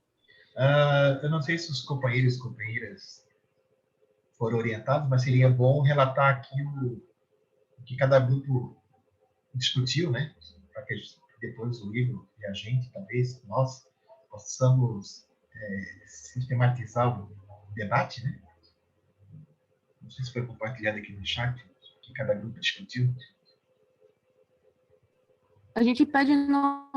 Eu não sei se os companheiros e companheiras foram orientados, mas seria bom relatar aqui o que cada grupo discutiu, né? Para que depois o Igor e a gente, talvez, nós, possamos sistematizar o debate, né? Não sei se foi compartilhado aqui no chat, o que cada grupo discutiu. A gente pede no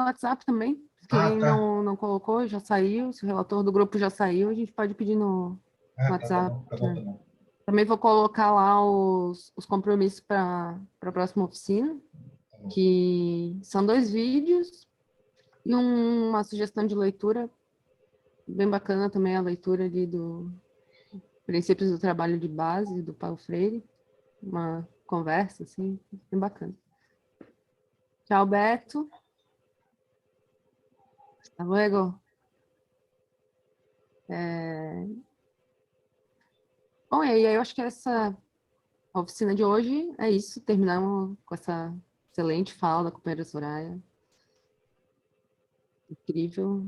WhatsApp também. Se quem não colocou, já saiu. Se o relator do grupo já saiu, a gente pode pedir no WhatsApp. Tá bom. Também vou colocar lá os compromissos para a próxima oficina, que são 2 vídeos e uma sugestão de leitura. Bem bacana também a leitura ali do Princípios do Trabalho de Base, do Paulo Freire. Uma conversa, assim, bem bacana. Tchau, Beto. Hasta luego. Bom, e aí eu acho que essa oficina de hoje é isso. Terminamos com essa excelente fala da companheira Soraya. Incrível.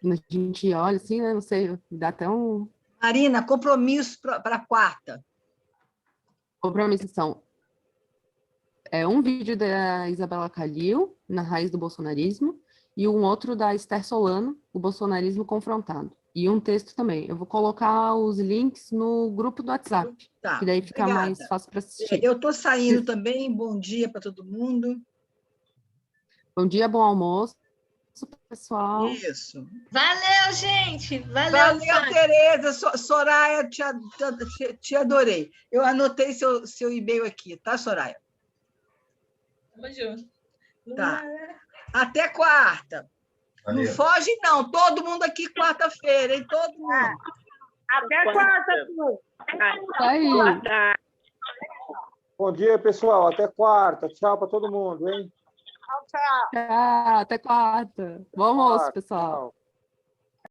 Quando a gente olha assim, né, não sei, dá até um... Marina, compromisso para quarta. Compromisso são um vídeo da Isabela Calil, Na Raiz do Bolsonarismo, e um outro da Esther Solano, O Bolsonarismo Confrontado. E um texto também. Eu vou colocar os links no grupo do WhatsApp, que daí fica mais fácil para assistir. Eu estou saindo também. Bom dia para todo mundo. Bom dia, bom almoço, pessoal. Isso. Valeu, gente. Valeu, Tereza. Soraya, te adorei. Eu anotei seu e-mail aqui, tá, Soraya? Tamo junto. Tá. Até quarta. Valeu. Não foge, não. Todo mundo aqui quarta-feira, hein? Todo mundo. Até quarta, Aí. Bom dia, pessoal. Até quarta. Tchau para todo mundo, hein? Tchau, até quarta. Bom almoço, pessoal. Tchau.